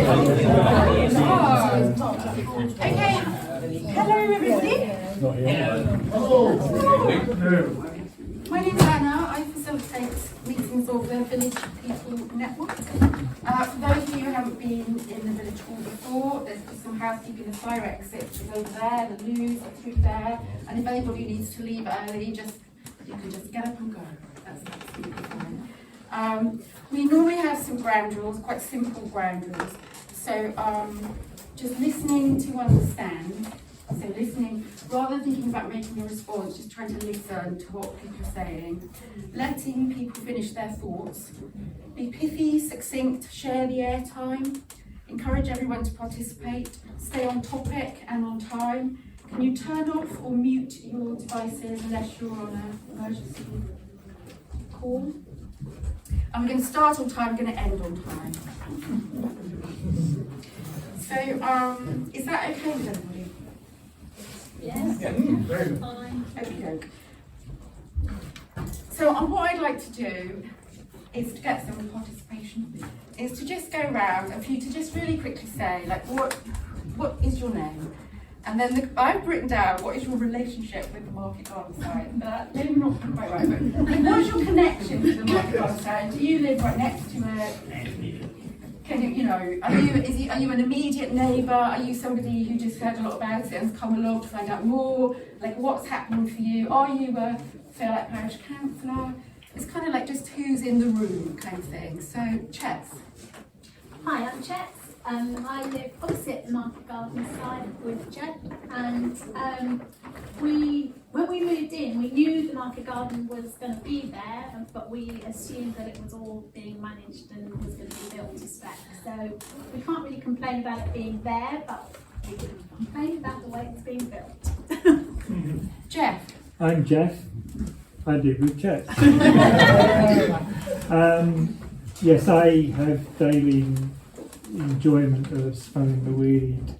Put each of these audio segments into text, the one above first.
Okay. Hello, everybody. My name's Anna. I facilitate meetings of the Village People Network. For those of you who haven't been in the village hall before, there's some housekeeping. The fire exit is over there, the loos are through there, and if anybody needs to leave early, you can just get up and go. That's absolutely fine. We normally have some ground rules, quite simple ground rules. So just listening to understand. So listening, rather than thinking about making a response, just trying to listen to what people are saying. Letting people finish their thoughts. Be pithy, succinct, share the airtime. Encourage everyone to participate. Stay on topic and on time. Can you turn off or mute your devices unless you're on an emergency call? And we're going to start on time, we're going to end on time. So, is that okay with everybody? Yes. Fine. Okay. So, what I'd like to do is to get some participation. Is to just go around and for you to just really quickly say, like, what is your name? And then I've written down what is your relationship with the Market Garden site. Maybe not quite right, but what's your connection to the Market Garden site? Do you live right next to it? Can you, are you an immediate neighbour? Are you somebody who just heard a lot about it and has come along to find out more? Like, what's happening for you? Are you a Fairlight Parish Councillor? It's kind of like just who's in the room kind of thing. So, Chets. Hi, I'm Chets. I live opposite the Market Garden side with Jen, and when we moved in, we knew the Market Garden was going to be there, but we assumed that it was all being managed and was going to be built to spec. So we can't really complain about it being there, but we can complain about the way it's being built. Jeff. I'm Jeff. I live with Chets. Yes, I have daily enjoyment of smelling the weed,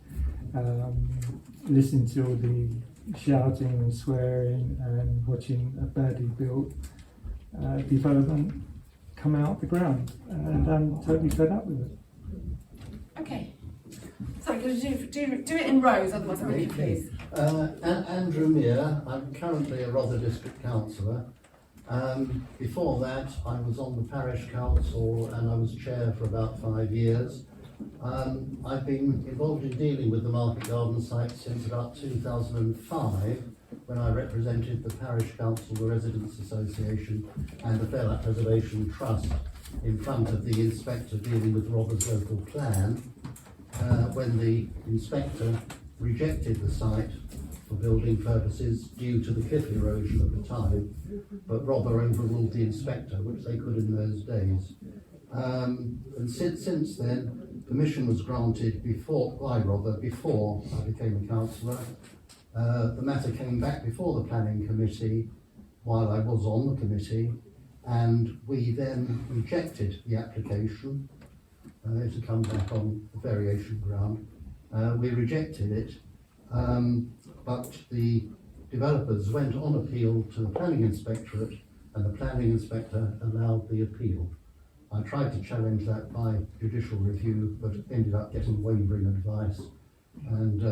listening to all the shouting and swearing and watching a badly built development come out of the ground, and I'm totally fed up with it. Okay. Sorry, could you do it in rows, otherwise I'm really pleased. Andrew Mear, I'm currently a Rother District Councillor. Before that, I was on the Parish Council and I was chair for about 5 years. I've been involved in dealing with the Market Garden site since about 2005, when I represented the Parish Council, the Residents Association and the Fairlight Preservation Trust in front of the inspector dealing with Rother's local plan, when the inspector rejected the site for building purposes due to the cliff erosion at the time, but Rother overruled the inspector, which they could in those days. And since then, permission was granted by Rother before I became a councillor. The matter came back before the planning committee while I was on the committee, and we then rejected the application to come back on the variation ground. We rejected it, but the developers went on appeal to the planning inspectorate, and the planning inspector allowed the appeal. I tried to challenge that by judicial review, but ended up getting wavering advice, and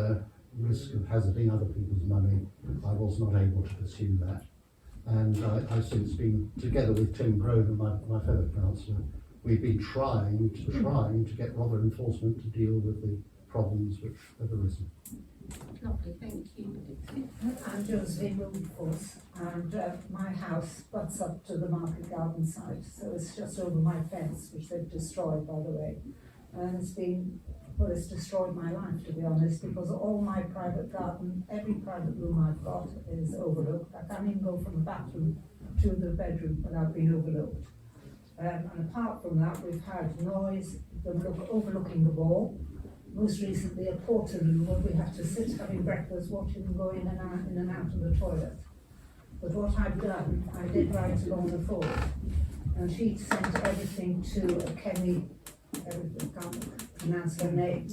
risk of hazarding other people's money, I was not able to pursue that. And I've since been, together with Tim Grover, my fellow councillor, we've been trying to get Rother enforcement to deal with the problems which have arisen. Lovely, thank you. I'm Josephine Wilberforce, and my house butts up to the Market Garden site, so it's just over my fence, which they've destroyed, by the way. And it's destroyed my life, to be honest, because all my private garden, every private room I've got is overlooked. I can't even go from the bathroom to the bedroom without being overlooked. And apart from that, we've had noise overlooking the wall. Most recently, a portaloo where we have to sit having breakfast, watching them go in and out of the toilet. But what I've done, I did write along the phone, and she sent everything to a Kenny, I can't pronounce her name,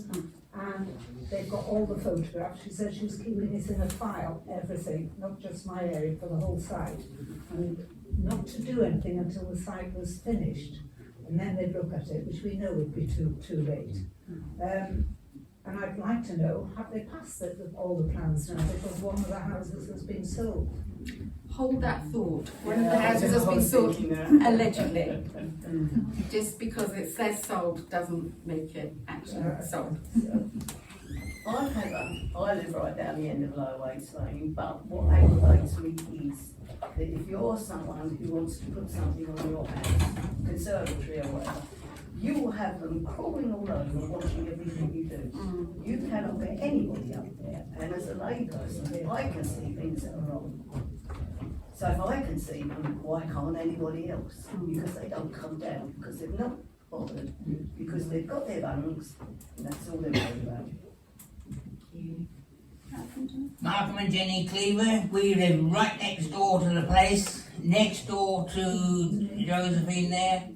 and they've got all the photographs. She said she was keeping it in a file, everything, not just my area, for the whole site, and not to do anything until the site was finished. and then they'd look at it, which we know would be too late. And I'd like to know, have they passed all the plans now, because one of the houses has been sold? Hold that thought. One of the houses has been sold allegedly. Just because it says sold doesn't make it actually sold. I live right down the end of Lower Waste Lane, but what aggravates me is that if you're someone who wants to put something on your house, conservatory or whatever, you will have them crawling all over watching everything you do. You cannot get anybody up there, and as a layperson, I can see things that are wrong. So if I can see them, why can't anybody else? Because they don't come down, because they're not bothered, because they've got their bungs, and that's all they're worried about. Malcolm and Jenny Cleaver, we live right next door to the place, next door to Josephine there.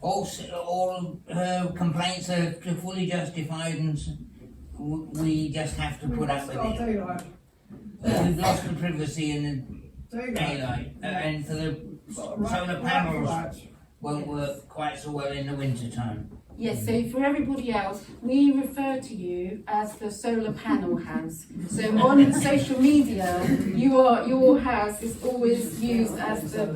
Also, all her complaints are fully justified, and we just have to put up with it. We've lost the privacy in the daylight, and for the solar panels won't work quite so well in the winter time. Yes, so for everybody else, we refer to you as the solar panel house. So on social media, your house is always used as the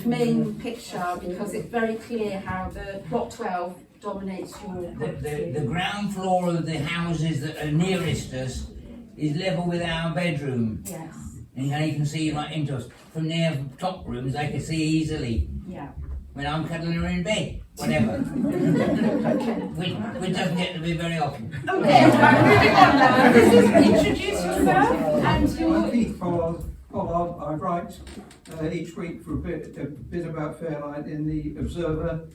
main picture because it's very clear how the plot 12 dominates your property. The ground floor of the houses that are nearest us is level with our bedroom. Yes. And you can see right into us. From their top rooms, they can see easily. Yeah. When I'm cuddling her in bed, whatever. which doesn't get to be very often. Okay, moving on now. Introduce yourself and I'm your... Keith Pollard. I write each week for a bit about Fairlight in the Observer,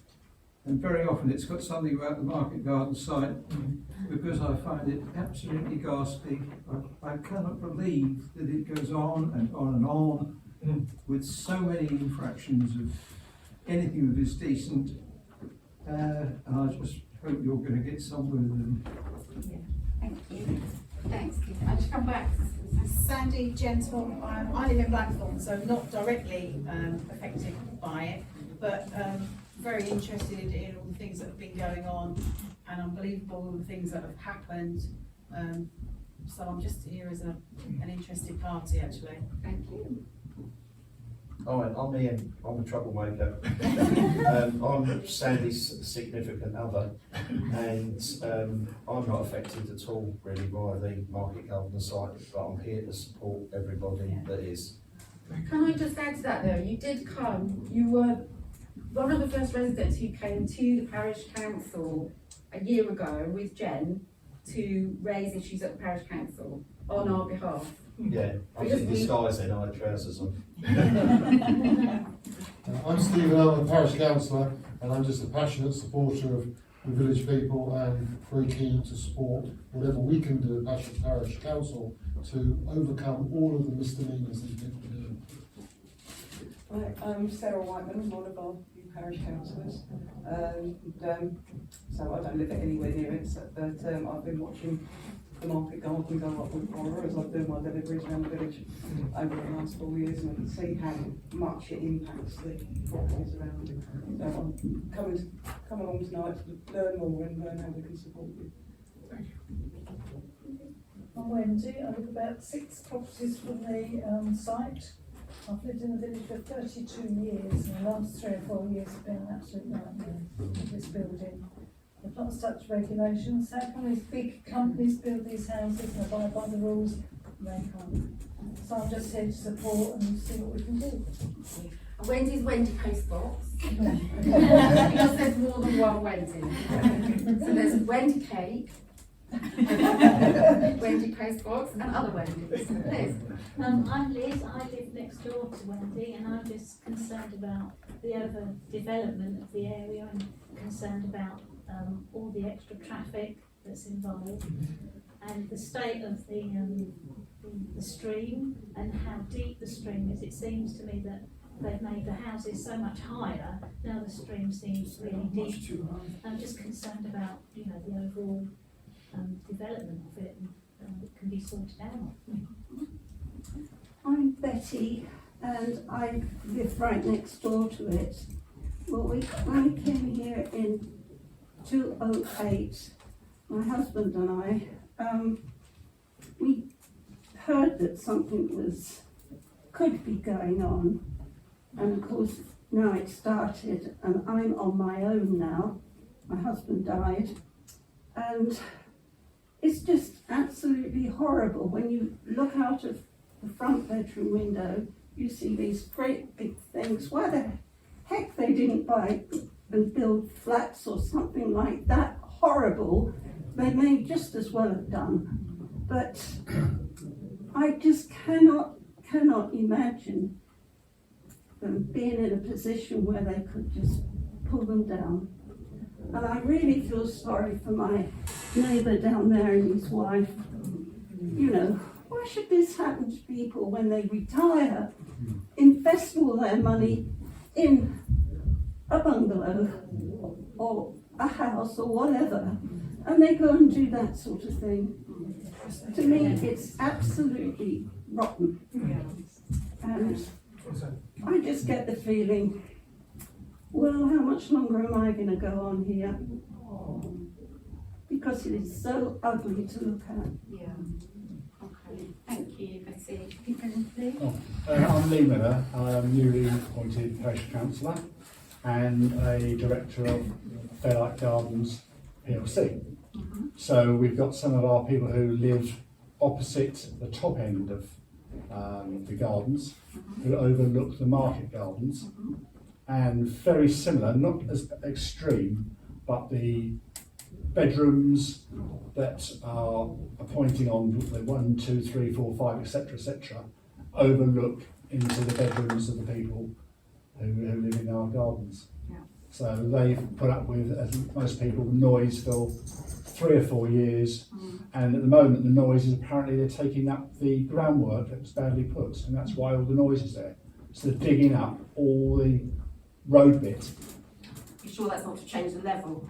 and very often it's got something about the Market Garden site because I find it absolutely ghastly. I cannot believe that it goes on and on and on with so many infractions of anything that is decent, and I just hope you're going to get somewhere with them. Thank you. Thanks, Keith. I should come back. Sandy, Gentle. I live in Blackthorn, so not directly affected by it, but very interested in all the things that have been going on, and unbelievable all the things that have happened. So I'm just here as an interested party, actually. Thank you. Hi, I'm Ian. I'm a troublemaker. I'm Sandy's significant other, and I'm not affected at all really by the Market Garden site, but I'm here to support everybody that is. Can I just add to that though? You did come, you were one of the first residents who came to the Parish Council a year ago with Jen to raise issues at the Parish Council on our behalf. Yeah, I was in disguise then, I had trousers on. I'm Stephen, I'm a Parish Councillor, and I'm just a passionate supporter of the village people and very keen to support whatever we can do as a Parish Council to overcome all of the misdemeanours that people are doing. I'm Sarah Whiteman, I'm one of our new Parish Councillors, so I don't live anywhere near it, but I've been watching the Market Garden go up with horror as I do my deliveries around the village over the last 4 years, and I can see how much it impacts the properties around it. So I'm come along tonight to learn more and learn how we can support you. Thank you. I'm Wendy. I live about 6 properties from the site. I've lived in the village for 32 years, and the last 3 or 4 years have been an absolute nightmare with this building. There's not such regulations. How can these big companies build these houses and abide by the rules? They can't. So I'm just here to support and see what we can do. Wendy's Wendy Postbox. Because there's more than one Wendy. So there's Wendy Cake, Wendy Postbox, and other Wendy's. Liz. I'm Liz. I live next door to Wendy, and I'm just concerned about the overdevelopment of the area and concerned about all the extra traffic that's involved and the state of the stream and how deep the stream is. It seems to me that they've made the houses so much higher, now the stream seems really deep. I'm just concerned about, the overall development of it and it can be sorted out. I'm Betty, and I live right next door to it. Well, I came here in 2008. My husband and I, we heard that something could be going on, and of course now it started, and I'm on my own now. My husband died, and it's just absolutely horrible. When you look out of the front bedroom window, you see these great big things. Why the heck they didn't buy and build flats or something like that horrible, they may just as well have done. But I just cannot imagine them being in a position where they could just pull them down. And I really feel sorry for my neighbour down there and his wife. You know, why should this happen to people when they retire, invest all their money in a bungalow or a house or whatever, and they go and do that sort of thing? To me, it's absolutely rotten. And I just get the feeling, well, how much longer am I going to go on here? Because it is so ugly to look at. Yeah. Okay. Thank you, Betty. Please. I'm Lee Miller. I'm newly appointed Parish Councillor and a Director of Fairlight Gardens PLC. So we've got some of our people who live opposite the top end of the gardens, who overlook the market gardens, and very similar, not as extreme, but the bedrooms that are appointing on the 1, 2, 3, 4, 5, etc., overlook into the bedrooms of the people who live in our gardens. Yeah. So they've put up with, as most people, noise for 3 or 4 years, and at the moment the noise is apparently they're taking up the groundwork that was badly put, and that's why all the noise is there. So they're digging up all the road bit. You sure that's not to change the level?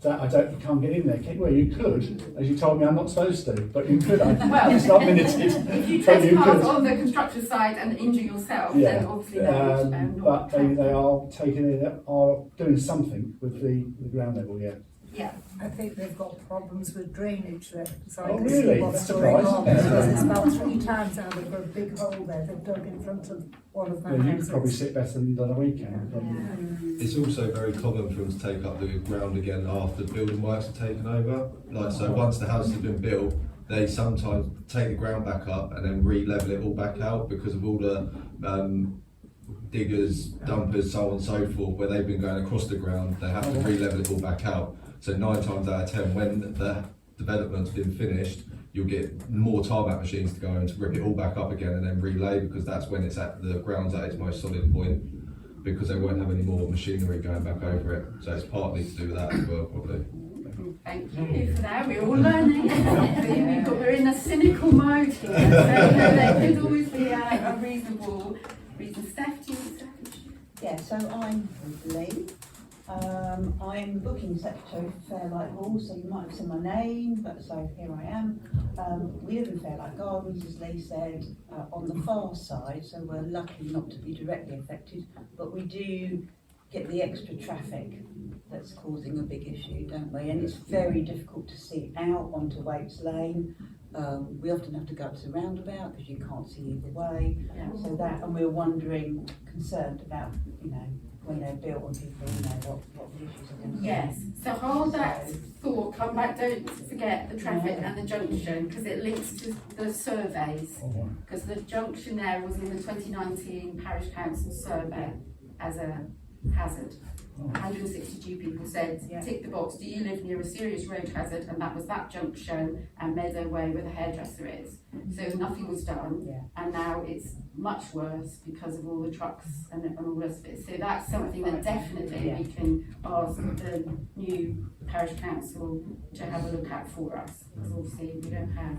That you can't get in there. Well, you could, as you told me I'm not supposed to, but you could. Well, it's not minuted. If you but you trespass could. on the construction site and injure yourself, Yeah. then obviously that would but they are doing something with the ground level, yeah. Yeah. I think they've got problems with drainage there. So Oh, I can see really? what's That's going on. surprising. Because it's about 3 times now they've got a big hole there they've dug in front of one of the Well, you could houses. probably sit better than a weekend. It's also very common for them to take up the ground again after building works are taken over. Like, so once the house has been built, they sometimes take the ground back up and then re-level it all back out because of all the diggers, dumpers, so on and so forth, where they've been going across the ground, they have to re-level it all back out. So 9 times out of 10, when the development's been finished, you'll get more tarmac machines to go and to rip it all back up again and then relay, because that's when it's at the ground's at its most solid point, because they won't have any more machinery going back over it. So it's partly to do with that as well, probably. Thank you for that. We're all learning. We're in a cynical mode here. So there could always be a reasonable reason. Steph, do you want to? Yeah, so I'm Lee. I'm booking secretary for Fairlight Hall, so you might have seen my name, but so here I am. We live in Fairlight Gardens, as Lee said, on the far side, so we're lucky not to be directly affected, but we do get the extra traffic that's causing a big issue, don't we? And it's very difficult to see out onto Waits Lane. We often have to go up to the roundabout because you can't see either way. Yeah. So that, and we're wondering, concerned about, you know, when they're built and people, you know, what the issues are going to be. Yes, so hold that thought, come back, don't forget the traffic and the junction, because it links to the surveys. Because the junction there was in the 2019 Parish Council survey as a hazard. 162 people said, tick the box, do you live near a serious road hazard? And that was that junction and Meadow Way where the hairdresser is. So nothing was done, and now it's much worse because of all the trucks and all the rest of it. So that's something that definitely we can ask the new Parish Council to have a look at for us, because obviously we don't have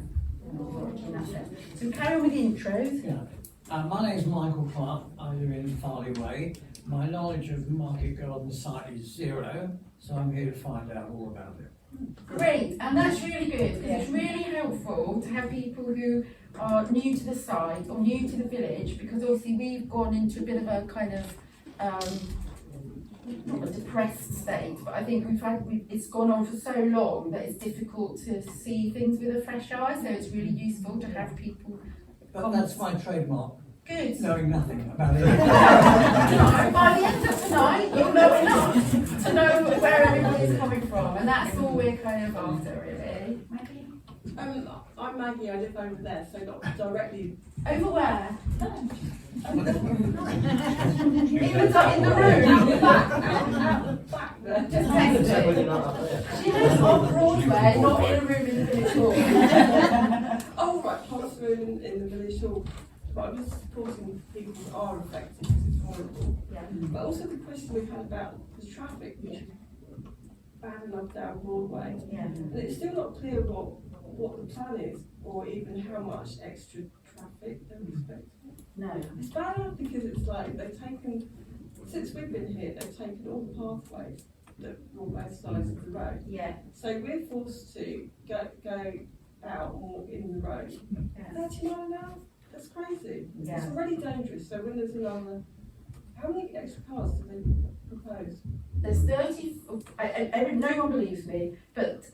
an authority in that sense. So carry on with the intros. Yeah. My name is Michael Clark. I live in Farley Way. My knowledge of Market Garden site is 0, so I'm here to find out all about it. Great, and that's really good, because it's really helpful to have people who are new to the site or new to the village, because obviously we've gone into a bit of a kind of not a depressed state, but I think it's gone on for so long that it's difficult to see things with a fresh eye, so it's really useful to have people. But that's my trademark. Good. Knowing nothing about it. By the end of tonight, you'll know enough to know where everybody's coming from, and that's all we're kind of after, really. Maggie? I'm Maggie, I live over there, so not directly. Over where? in the room, out the back there. Just text it. She lives on Broadway, not in a room in the village hall. Oh, right, possibly in the village hall. But I'm just supporting people who are affected because it's horrible. Yeah. But also the question we've had about the traffic, which is bad enough down Broadway. Yeah. And it's still not clear what the plan is, or even how much extra traffic they're expecting. No. It's bad enough because it's like they've taken, since we've been here, they've taken all the pathways that were on both sides of the road. Yeah. So we're forced to go out and walk in the road. Yeah. 30 mile an hour? That's crazy. Yeah. It's already dangerous. So when there's another, how many extra cars do they propose? There's 30, no one believes me, but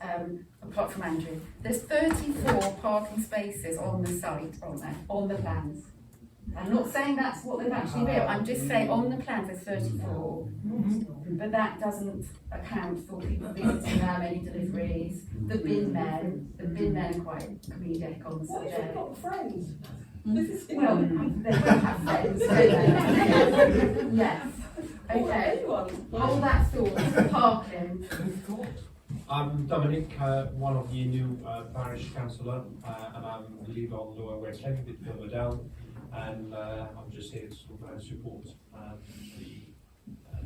apart from Andrew, there's 34 parking spaces on the site, aren't there, on the plans. I'm not saying that's what they've actually built, I'm just saying on the plans there's 34, but that doesn't account for people visiting how many deliveries, the bin men are quite comedic on the What if subject. they've got friends? Well, they won't have friends, will they? Yes. Okay. Hold that thought. Parking. I'm Dominic, one of the new parish councillor, and I'm lead on Lower West Lake, a bit further down, and I'm just here to support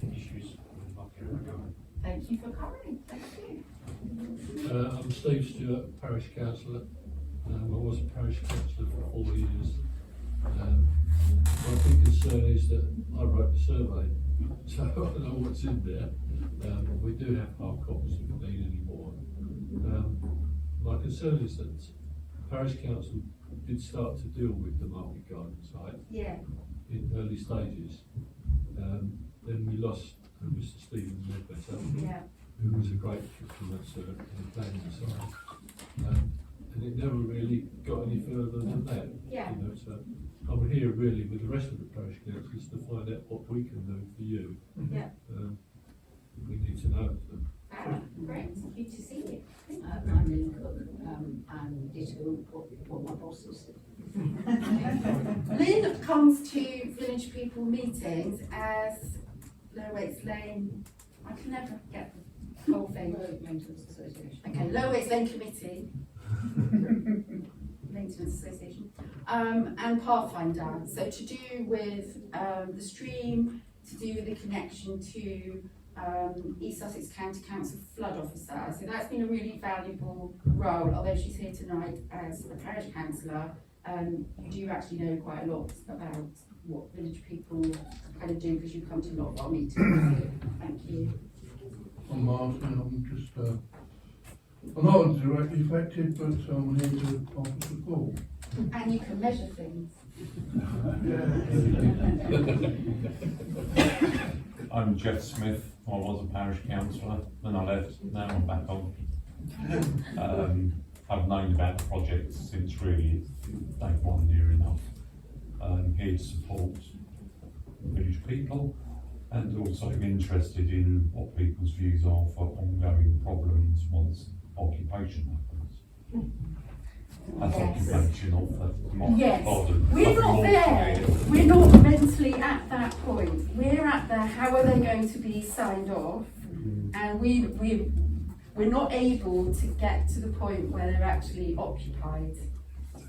the issues with market. Thank you for coming. Thank you. I'm Steve Stewart, parish councillor. I was a parish councillor for 4 years. My big concern is that I wrote the survey, so I know what's in there. We do have hard copies if we need any more. My concern is that parish council did start to deal with the market garden site in early stages. Then we lost Mr. Stephen Ledbetter, who was a great influencer in planning the site. And it never really got any further than that. Yeah. You know, so I'm here really with the rest of the parish councils to find out what we can do for you. Yeah. We need to know. Great. Good to see you. I'm Lynn Cook, and ditto what my boss has said. Lynn comes to village people meetings as Low Waits Lane. I can never get the whole thing. Maintenance Association. Okay, Low Waits Lane Committee. Maintenance Association. And Pathfinder. So to do with the stream, to do with the connection to East Sussex County Council flood officer. So that's been a really valuable role, although she's here tonight as a parish councillor. You do actually know quite a lot about what village people kind of do because you come to a lot of our meetings. So thank you. I'm Martin, I'm just, I'm not directly affected, but I'm here to offer support. And you can measure things. I'm Jeff Smith. I was a parish councillor, then I left, now I'm back on. I've known about the project since really day one near enough. Here to support village people and also interested in what people's views are for ongoing problems once occupation happens. That's occupation of the market garden. We're not there. We're not mentally at that point. We're at the how are they going to be signed off, and we're not able to get to the point where they're actually occupied.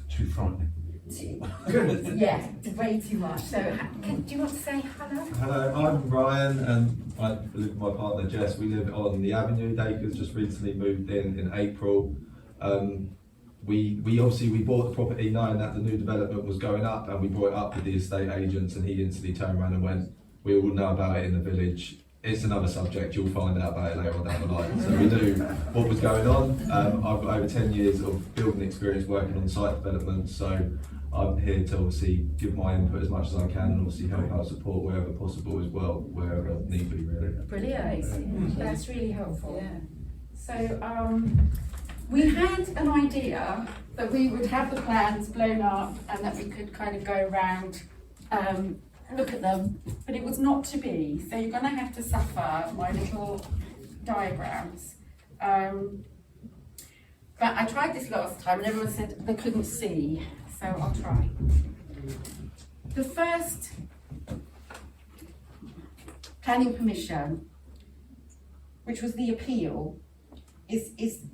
Too frightening. Yeah, way too much. So, do you want to say hello? Hello, I'm Ryan, and I live with my partner Jess. We live on the Avenue. Dakers just recently moved in April. We obviously bought the property knowing that the new development was going up, and we brought it up with the estate agents, and he instantly turned around and went, "We all know about it in the village. It's another subject. You'll find out about it later on down the line." So we knew what was going on. I've got over 10 years of building experience working on site development, so I'm here to obviously give my input as much as I can and obviously help out support wherever possible as well, wherever need be really. Brilliant, that's really helpful. So we had an idea that we would have the plans blown up and that we could kind of go around, look at them, but it was not to be. So you're going to have to suffer my little diagrams. But I tried this last time and everyone said they couldn't see, so I'll try. The first planning permission, which was the appeal,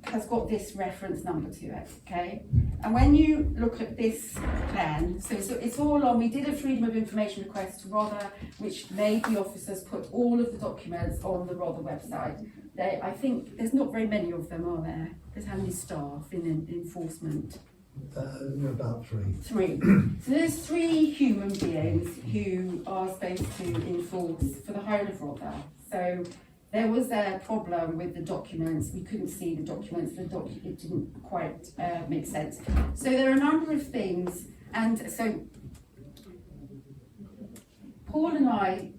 has got this reference number to it, okay? And when you look at this plan, so it's all on, we did a freedom of information request to Rother, which made the officers put all of the documents on the Rother website. I think there's not very many of them, are there? There's how many staff in enforcement? About 3. 3. So there's 3 human beings who are supposed to enforce for the whole of Rother. So there was a problem with the documents. We couldn't see the documents. It didn't quite make sense. So there are a number of things, and so Paul and I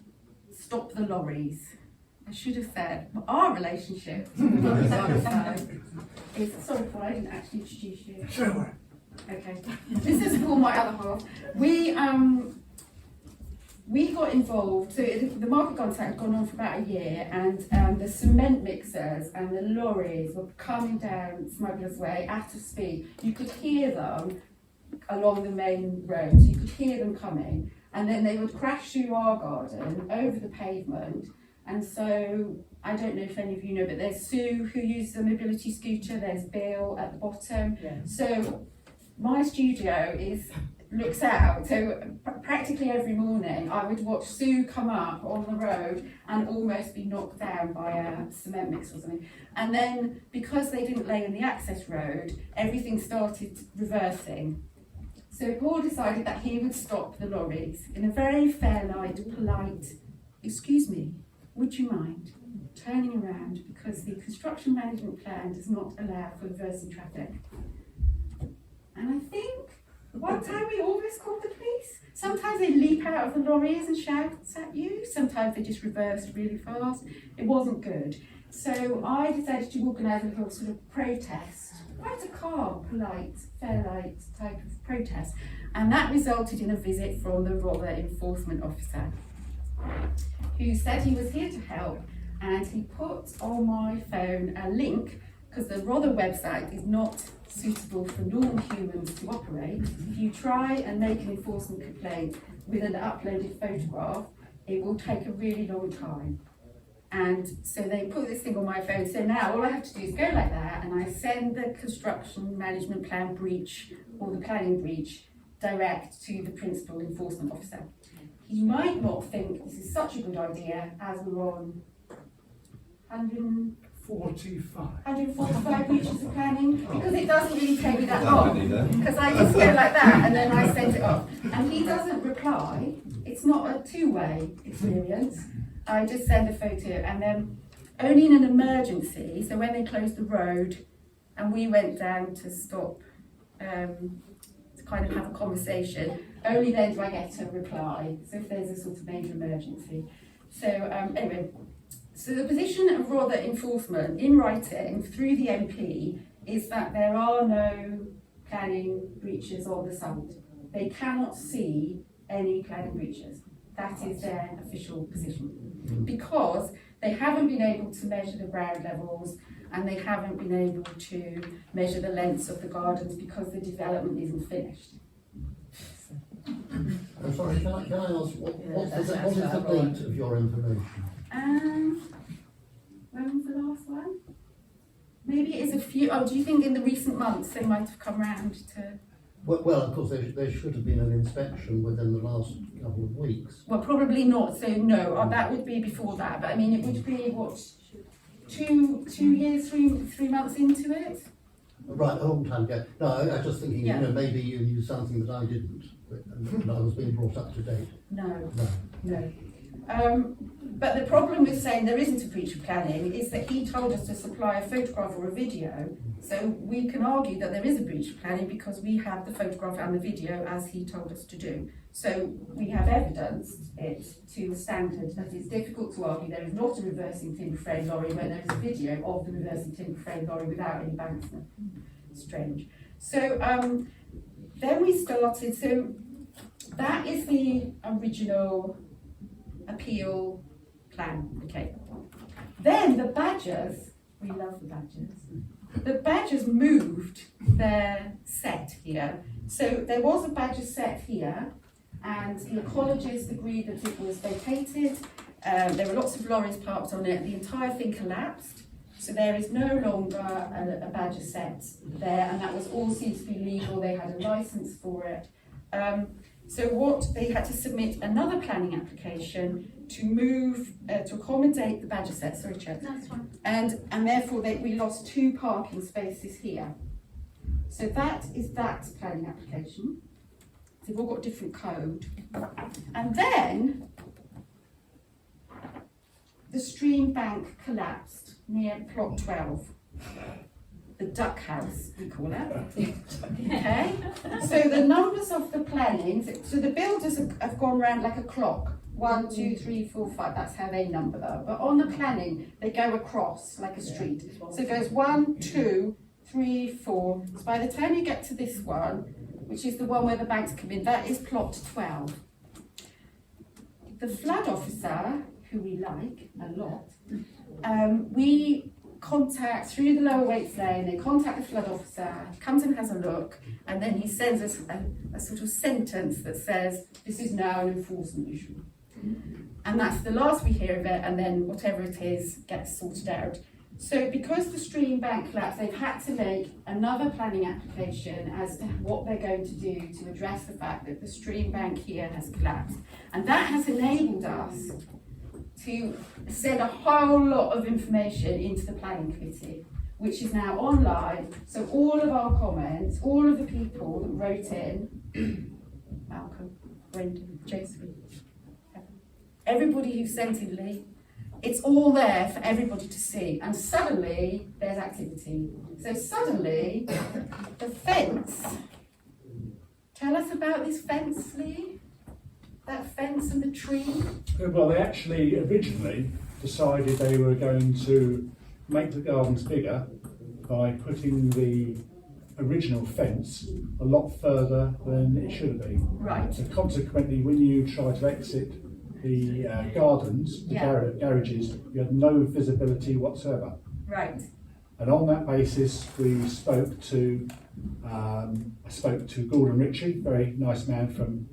stopped the lorries. I should have said our relationship is, sorry Paul, I didn't actually introduce you. Sure. Okay, this is Paul, my other half. We got involved, so the market contract had gone on for about a year, and the cement mixers and the lorries were coming down Smuggler's Way at a speed. You could hear them along the main road, so you could hear them coming, and then they would crash through our garden over the pavement. And so, I don't know if any of you know, but there's Sue who uses a mobility scooter, there's Bill at the bottom. Yeah. So my studio looks out, so practically every morning I would watch Sue come up on the road and almost be knocked down by a cement mix or something. And then, because they didn't lay in the access road, everything started reversing. So Paul decided that he would stop the lorries in a very Fairlight, polite, excuse me, would you mind turning around because the construction management plan does not allow for reversing traffic. And I think one time we almost called the police. Sometimes they leap out of the lorries and shout at you. Sometimes they just reverse really fast. It wasn't good. So I decided to organise a little sort of protest, quite a calm, polite, Fairlight type of protest. And that resulted in a visit from the Rother enforcement officer, who said he was here to help, and he put on my phone a link, because the Rother website is not suitable for normal humans to operate. If you try and make an enforcement complaint with an uploaded photograph, it will take a really long time. And so they put this thing on my phone, so now all I have to do is go like that, and I send the construction management plan breach, or the planning breach, direct to the principal enforcement officer. He might not think this is such a good idea, as we're on 145 breaches of planning, because it doesn't really take me that long, because I just go like that and then I send it off. And he doesn't reply. It's not a two-way experience. I just send a photo, and then only in an emergency, so when they closed the road and we went down to stop, to kind of have a conversation, only then do I get a reply, so if there's a sort of major emergency. So anyway, so the position of Rother enforcement in writing through the MP is that there are no planning breaches on the site. They cannot see any planning breaches. That is their official position. Because they haven't been able to measure the ground levels, and they haven't been able to measure the lengths of the gardens because the development isn't finished. I'm sorry, can I ask, what is the date of your information? When was the last one? Maybe it is a few, do you think in the recent months they might have come round to... Well, of course, there should have been an inspection within the last couple of weeks. Well, probably not, so no, that would be before that, but I mean, it would be, what, 2 years, 3 months into it? Right, a long time ago. No, I was just thinking, you know, maybe you knew something that I didn't, and I was being brought up to date. No. But the problem with saying there isn't a breach of planning is that he told us to supply a photograph or a video. So we can argue that there is a breach of planning because we have the photograph and the video as he told us to do. So we have evidenced it to a standard that it's difficult to argue there is not a reversing timber frame lorry when there is a video of the reversing timber frame lorry without any banksman. Strange. So then we started, so that is the original appeal plan, okay. Then the Badgers, we love the Badgers, the Badgers moved their set here. So there was a Badger set here, and the ecologist agreed that it was vacated. There were lots of lorries parked on it. The entire thing collapsed. So there is no longer a Badger set there, and that was all seen to be legal. They had a license for it. So what they had to submit another planning application to move to accommodate the Badger set. Sorry, Chair. That's fine. And therefore we lost 2 parking spaces here. So that is that planning application. They've all got different code. And then the stream bank collapsed near plot 12. The duck house, we call it. Okay? So the numbers of the plannings, so the builders have gone round like a clock. 1, 2, 3, 4, 5, that's how they number them. But on the planning, they go across like a street. So it goes 1, 2, 3, 4. So by the time you get to this one, which is the one where the banks come in, that is plot 12. The flood officer, who we like a lot, we contact through the lower Waits Lane, they contact the flood officer, comes and has a look, and then he sends us a sort of sentence that says, this is now an enforcement issue. And that's the last we hear of it, and then whatever it is gets sorted out. So because the stream bank collapsed, they've had to make another planning application as to what they're going to do to address the fact that the stream bank here has collapsed. And that has enabled us to send a whole lot of information into the planning committee, which is now online. So all of our comments, all of the people that wrote in, Malcolm, Brendan, Josephine, everybody who sent in Lee, it's all there for everybody to see. And suddenly there's activity. So suddenly the fence, tell us about this fence, Lee. That fence and the tree? Well, they actually originally decided they were going to make the gardens bigger by putting the original fence a lot further than it should have been. Right. So consequently, when you try to exit the gardens, the garages, you had no visibility whatsoever. Right. And on that basis, we spoke to, I spoke to Gordon Ritchie, very nice man from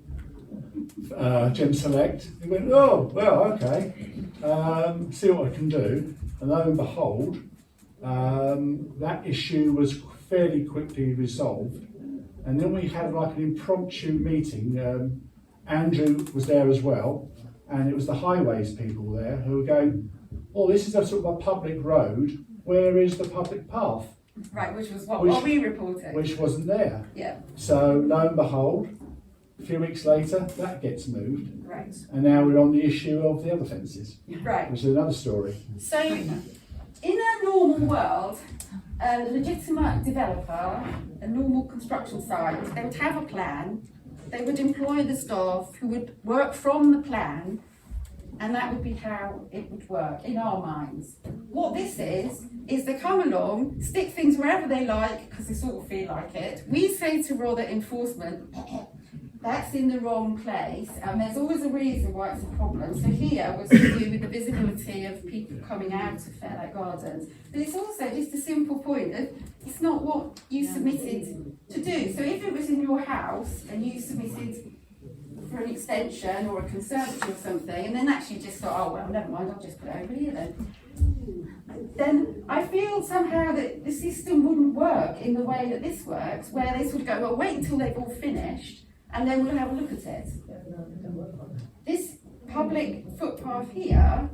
Gemselect. He went, oh, well, okay, see what I can do. And lo and behold, that issue was fairly quickly resolved. And then we had like an impromptu meeting. Andrew was there as well, and it was the highways people there who were going, oh, this is a sort of a public road, where is the public path? Right, which was what we reported. Which wasn't there. Yeah. So lo and behold, a few weeks later, that gets moved. Right. And now we're on the issue of the other fences. Right. Which is another story. So, in a normal world, a legitimate developer, a normal construction site, they would have a plan, they would employ the staff who would work from the plan, and that would be how it would work in our minds. What this is they come along, stick things wherever they like, because they sort of feel like it. We say to Rother enforcement, that's in the wrong place, and there's always a reason why it's a problem. So here was to do with the visibility of people coming out of Fairlight Gardens. But it's also just a simple point of it's not what you submitted to do. So if it was in your house and you submitted for an extension or a conservatory or something, and then actually just thought, oh well, never mind, I'll just put it over here then I feel somehow that the system wouldn't work in the way that this works, where they sort of go, well, wait until they've all finished, and then we'll have a look at it. This public footpath here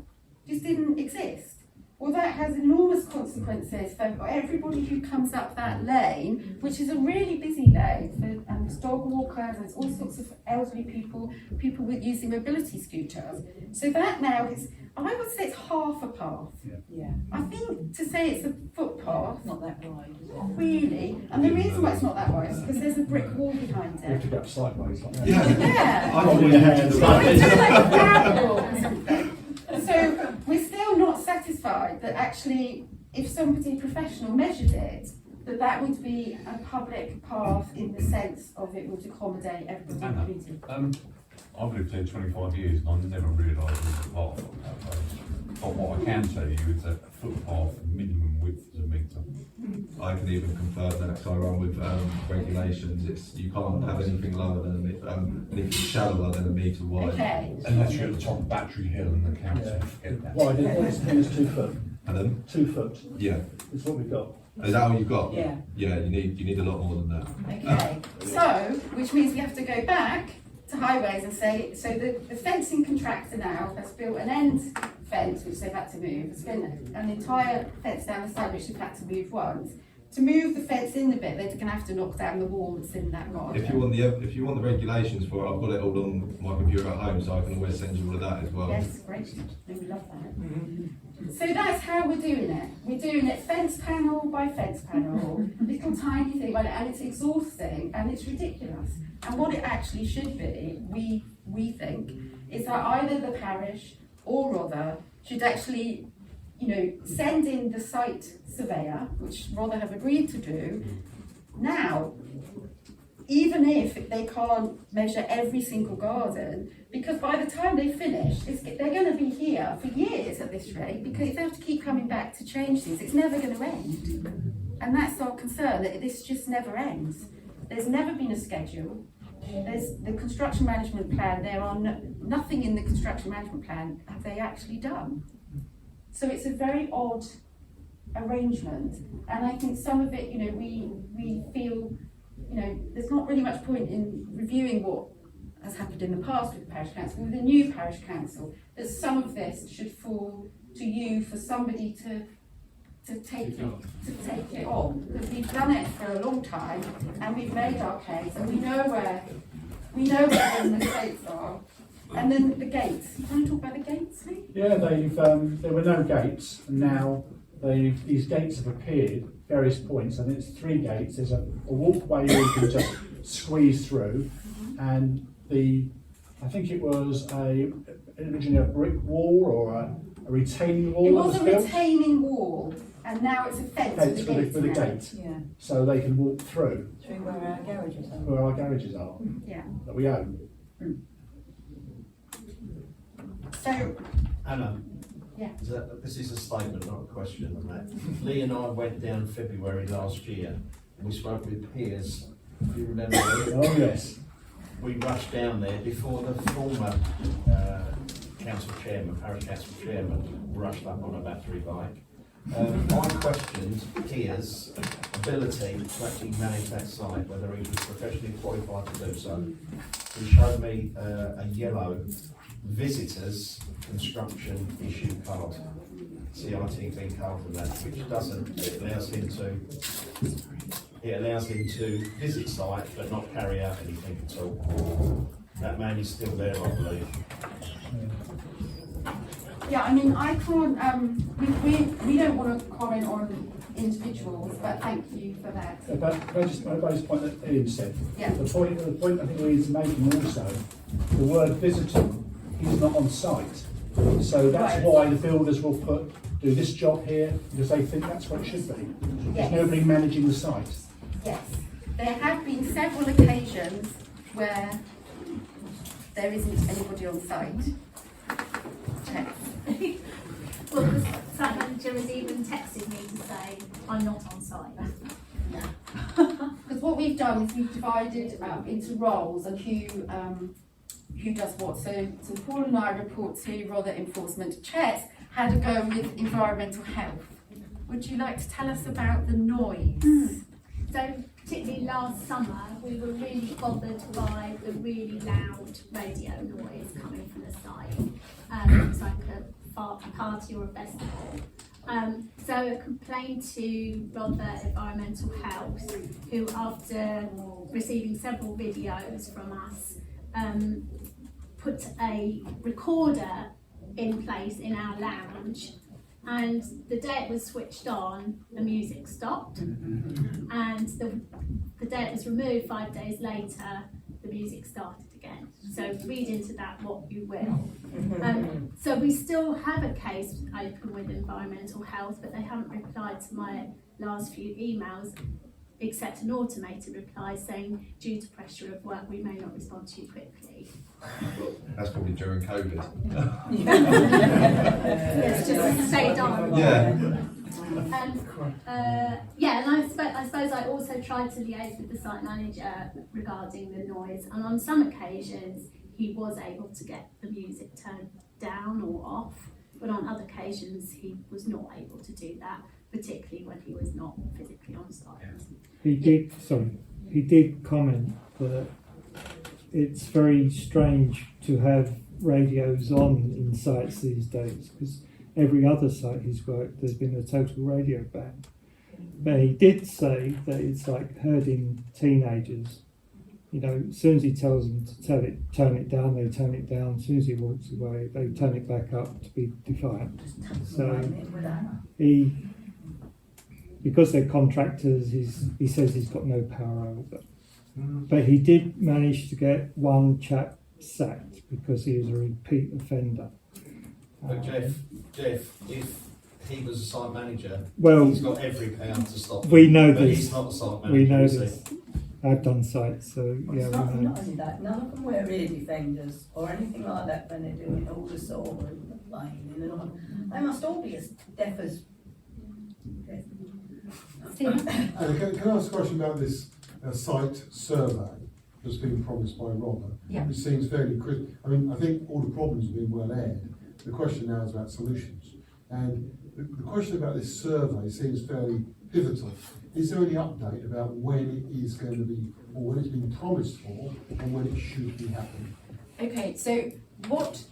just didn't exist. well, that has enormous consequences for everybody who comes up that lane, which is a really busy lane for there's dog walkers, there's all sorts of elderly people, people with using mobility scooters. So that now is, I would say it's half a path. Yeah. I think to say it's a footpath, Not that wide, is it? not really. And the reason why it's not that wide is because there's a brick wall behind You have it. to go sideways like that. Yeah. I thought you had to Well, it's just like a gravel or something. So we're still not satisfied that actually, if somebody professional measured it, that would be a public path in the sense of it would accommodate everybody in the community. I've lived here 25 years and I never realised it was a path on that place. But what I can tell you is that a footpath minimum width is a metre. I can even confirm that, so I run with regulations. It's you can't have anything lower than anything shallower than a metre wide. Okay. Unless you're at the top of Battery Hill and the council forget that. Why, it's 2 foot. And then 2 foot. yeah, It's what we've got. is that all you've got? Yeah. Yeah, you need a lot more than that. Okay, so, which means we have to go back to highways and say, so the fencing contractor now has built an end fence, which they've had to move. It's been an entire fence down the side, which they've had to move once. To move the fence in a bit, they're going to have to knock down the wall that's in that garden. If you want the regulations for it, I've got it all on my computer at home, so I can always send you all of that as well. Yes, great, we love that. So that's how we're doing it. We're doing it fence panel by fence panel, little tiny thing, and it's exhausting and it's ridiculous. And what it actually should be, we think, is that either the parish or Rother should actually, send in the site surveyor, which Rother have agreed to do, now, even if they can't measure every single garden, because by the time they finish, they're going to be here for years at this rate, because they have to keep coming back to change things. It's never going to end. And that's our concern, that this just never ends. There's never been a schedule. There's the construction management plan, there are nothing in the construction management plan have they actually done. So it's a very odd arrangement, and I think some of it, we feel, there's not really much point in reviewing what has happened in the past with the Parish Council. With the new Parish Council, that some of this should fall to you for somebody to take it on, because we've done it for a long time and we've made our case and we know where the mistakes are. And then the gates. You want to talk about the gates, Lee? Yeah, there were no gates, and now these gates have appeared at various points, and it's 3 gates. There's a walkway where you can just squeeze through, and I think it was originally a brick wall or a retaining wall. It was a built. retaining wall, and now it's a fence with with a now. gate, Yeah. so they can walk through Through where our garages are. where our garages are Yeah. that we own. So, Anna, yeah. this is a statement, not a question on that. Lee and I went down February last year, and we spoke with Piers. Do you remember? Oh yes. We rushed down there before the former council chairman, parish council chairman, rushed up on a battery bike. I questioned Piers' ability to actually manage that site, whether he was professionally qualified to do so. He showed me a yellow visitors construction issue card, CITV card for that, which it allows him to visit site but not carry out anything at all. That man is still there, I believe. Yeah, I mean, I can't, we don't want to comment on individuals, but thank you for that. But I just point that Ian said. Yeah. The point I think Ian's making also, the word visitor is not on site. So that's Right. why the builders will do this job here, because they think that's what it should be. Yes. There's nobody managing the site. Yes, there have been several occasions where there isn't anybody on site. Check. Well, the site manager has even texted me to say, I'm not on site. Because what we've done is we've divided into roles and who does what. So Paul and I report to Rother Enforcement. Chet had a go with environmental health. Would you like to tell us about the noise? So particularly last summer, we were really bothered by the really loud radio noise coming from the site. It's like a party or a festival. So a complaint to Rother Environmental Health, who after receiving several videos from us, put a recorder in place in our lounge, and the day it was switched on, the music stopped, and the day it was removed 5 days later, the music started again. So read into that what you will. So we still have a case open with Environmental Health, but they haven't replied to my last few emails, except an automated reply saying, due to pressure of work, we may not respond to you quickly. That's probably during COVID. It's just stayed on. Yeah. And I suppose I also tried to liaise with the site manager regarding the noise, and on some occasions he was able to get the music turned down or off, but on other occasions he was not able to do that, particularly when he was not physically on site. He did comment that it's very strange to have radios on in sites these days, because every other site he's worked, there's been a total radio ban. But he did say that it's like herding teenagers. You know, as soon as he tells them to turn it down, they turn it down. As soon as he walks away, they turn it back up to be defiant. So because they're contractors, he says he's got no power over. But he did manage to get one chap sacked because he was a repeat offender. But Jeff, if he was a site manager, well, he's got every power to stop him. We know but this. He's not a site manager. We know is he? this. I've done sites, so yeah, It's not, we know. not only that, none of them wear ear defenders or anything like that when they're doing all the sort of laying in and on. They must all be as deaf as. Can I ask a question about this site survey that's been promised by Rother? Yeah. Which seems fairly crisp. I mean, I think all the problems have been well aired. The question now is about solutions. And the question about this survey seems fairly pivotal. Is there any update about when it is going to be, or when it's been promised for, and when it should be happening? Okay, so what,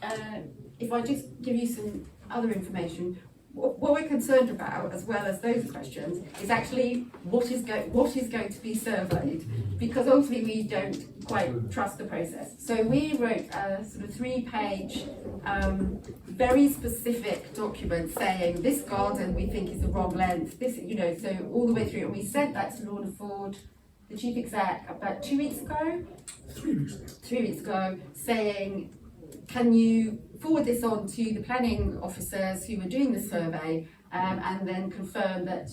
if I just give you some other information, what we're concerned about, as well as those questions, is actually what is going to be surveyed, because ultimately we don't quite trust the process. So we wrote a sort of 3-page, very specific document saying this garden we think is the wrong length. This, you know, so all the way through, and we sent that to Lorna Ford, the chief exec, about 2 weeks ago. 3 weeks ago. 3 weeks ago, saying, can you forward this on to the planning officers who were doing the survey, and then confirm that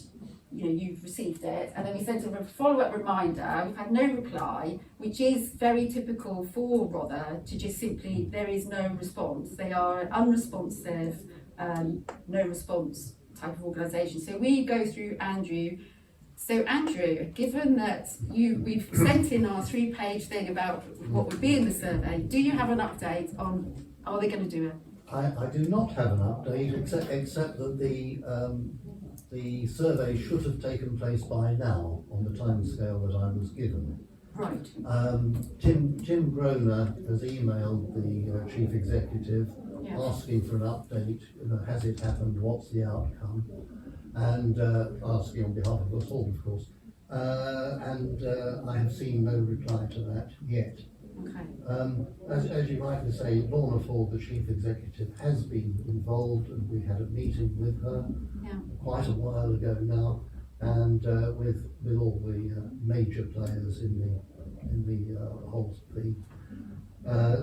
you've received it. And then we sent a follow-up reminder. We've had no reply, which is very typical for Rother, to just simply, there is no response. They are an unresponsive, no response type of organisation. So we go through Andrew. So Andrew, given that we've sent in our 3-page thing about what would be in the survey, do you have an update on, are they going to do it? I do not have an update, except that the survey should have taken place by now on the timescale that I was given. Right. Tim Groner has emailed the chief executive asking for an update. Has it happened? What's the outcome? And asking on behalf of us all, of course. And I have seen no reply to that yet. Okay. As you rightly say, Lorna Ford, the chief executive, has been involved, and we had a meeting with her quite a while ago now, and with all the major players in the whole thing.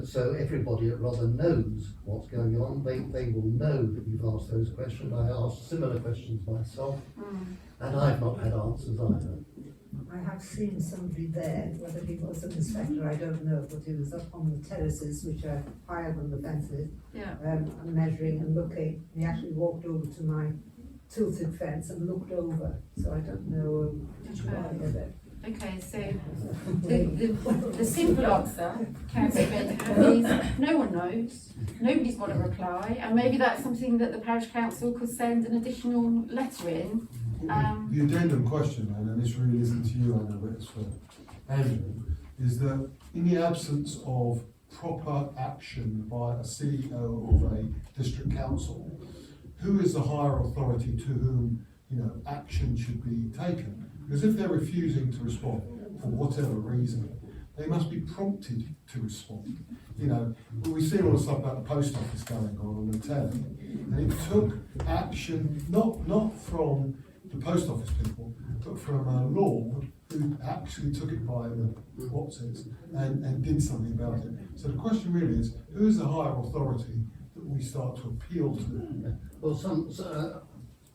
So everybody at Rother knows what's going on. They will know that you've asked those questions. I asked similar questions myself, and I've not had answers either. I have seen somebody there, whether he was an inspector, I don't know, but he was up on the terraces, which are higher than the fences, and measuring and looking. He actually walked over to my tilted fence and looked over, so I don't know why either. Okay, so the simple answer, Councillor is no one knows, nobody's got a reply, and maybe that's something that the Parish Council could send an additional letter in. The addendum question, then, and this really isn't to you, I know, but it's for Andrew, is that in the absence of proper action by a CEO of a district council, who is the higher authority to whom, action should be taken? Because if they're refusing to respond for whatever reason, they must be prompted to respond. We see all the stuff about the post office going on the telly, and it took action not from the post office people, but from a lord who actually took it by the whatsits and did something about it. So the question really is, who is the higher authority that we start to appeal to? Well,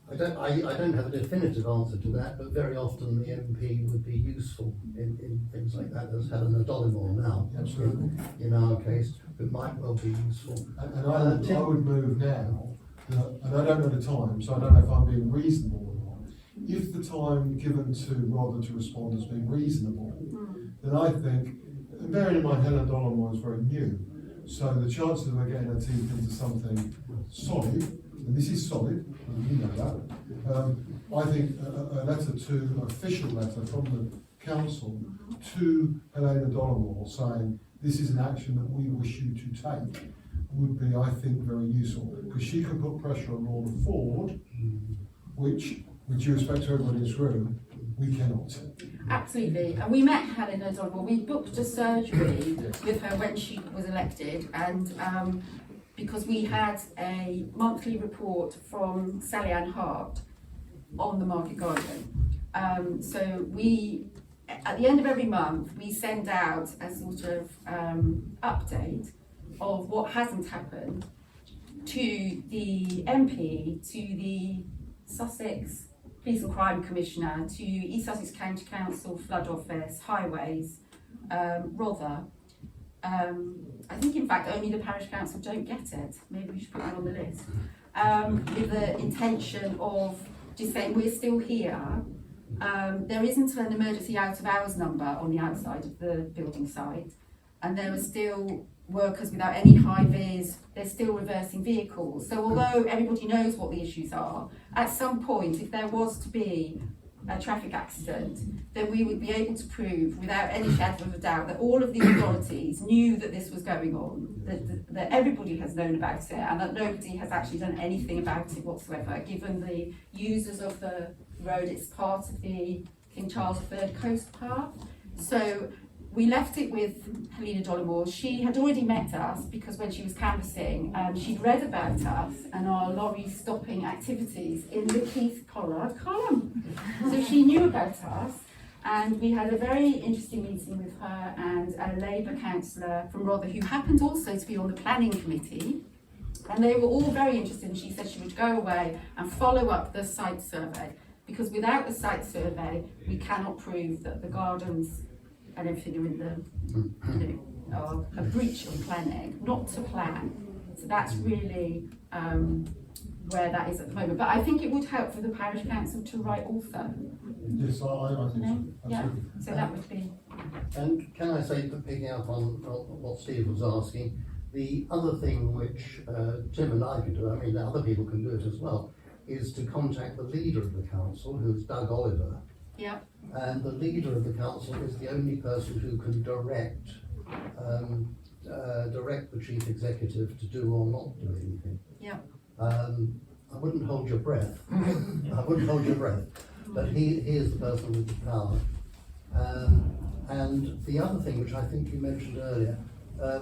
I don't have a definitive answer to that, but very often the MP would be useful in things like that. There's Helena Dollimore now, Absolutely. in our case, who might well be useful. And I would move now, and I don't know the time, so I don't know if I'm being reasonable or not. If the time given to Rother to respond has been reasonable, then I think, and bearing in mind Helena Dollimore is very new, so the chances of her getting her teeth into something solid, and this is solid, and you know that, I think a letter official letter from the council to Helena Dollimore saying this is an action that we wish you to take would be, I think, very useful, because she can put pressure on Lord Ford, which, with due respect to everybody in this room, we cannot. Absolutely, and we met Helena Dollimore. We booked a surgery with her when she was elected, and because we had a monthly report from Sally Ann Hart on the Market Garden. So we, at the end of every month, we send out a sort of update of what hasn't happened to the MP, to the Sussex Police and Crime Commissioner, to East Sussex County Council, Flood Office, Highways, Rother. I think in fact only the Parish Council don't get it. Maybe we should put that on the list. With the intention of just saying we're still here. There isn't an emergency out of hours number on the outside of the building site, and there are still workers without any high vis. They're still reversing vehicles. So although everybody knows what the issues are, at some point if there was to be a traffic accident, then we would be able to prove without any shadow of a doubt that all of the authorities knew that this was going on, that everybody has known about it, and that nobody has actually done anything about it whatsoever, given the users of the road. It's part of the King Charles III coast path. So we left it with Helena Dollimore. She had already met us because when she was canvassing, she'd read about us and our lorry stopping activities in the Keith Pollard column. So she knew about us, and we had a very interesting meeting with her and a Labour councillor from Rother who happened also to be on the planning committee. And they were all very interested, and she said she would go away and follow up the site survey, because without the site survey, we cannot prove that the gardens and everything are in the, are a breach of planning, not to plan. So that's really where that is at the moment. But I think it would help for the Parish Council to write also. Yes, I think so. Yeah, so that would be. And can I say, picking up on what Steve was asking, the other thing which Tim and I can do, I mean other people can do it as well, is to contact the leader of the council, who's Doug Oliver. Yeah. And the leader of the council is the only person who can direct the chief executive to do or not do anything. Yeah. I wouldn't hold your breath. I wouldn't hold your breath. But he is the person with the power. And the other thing, which I think you mentioned earlier,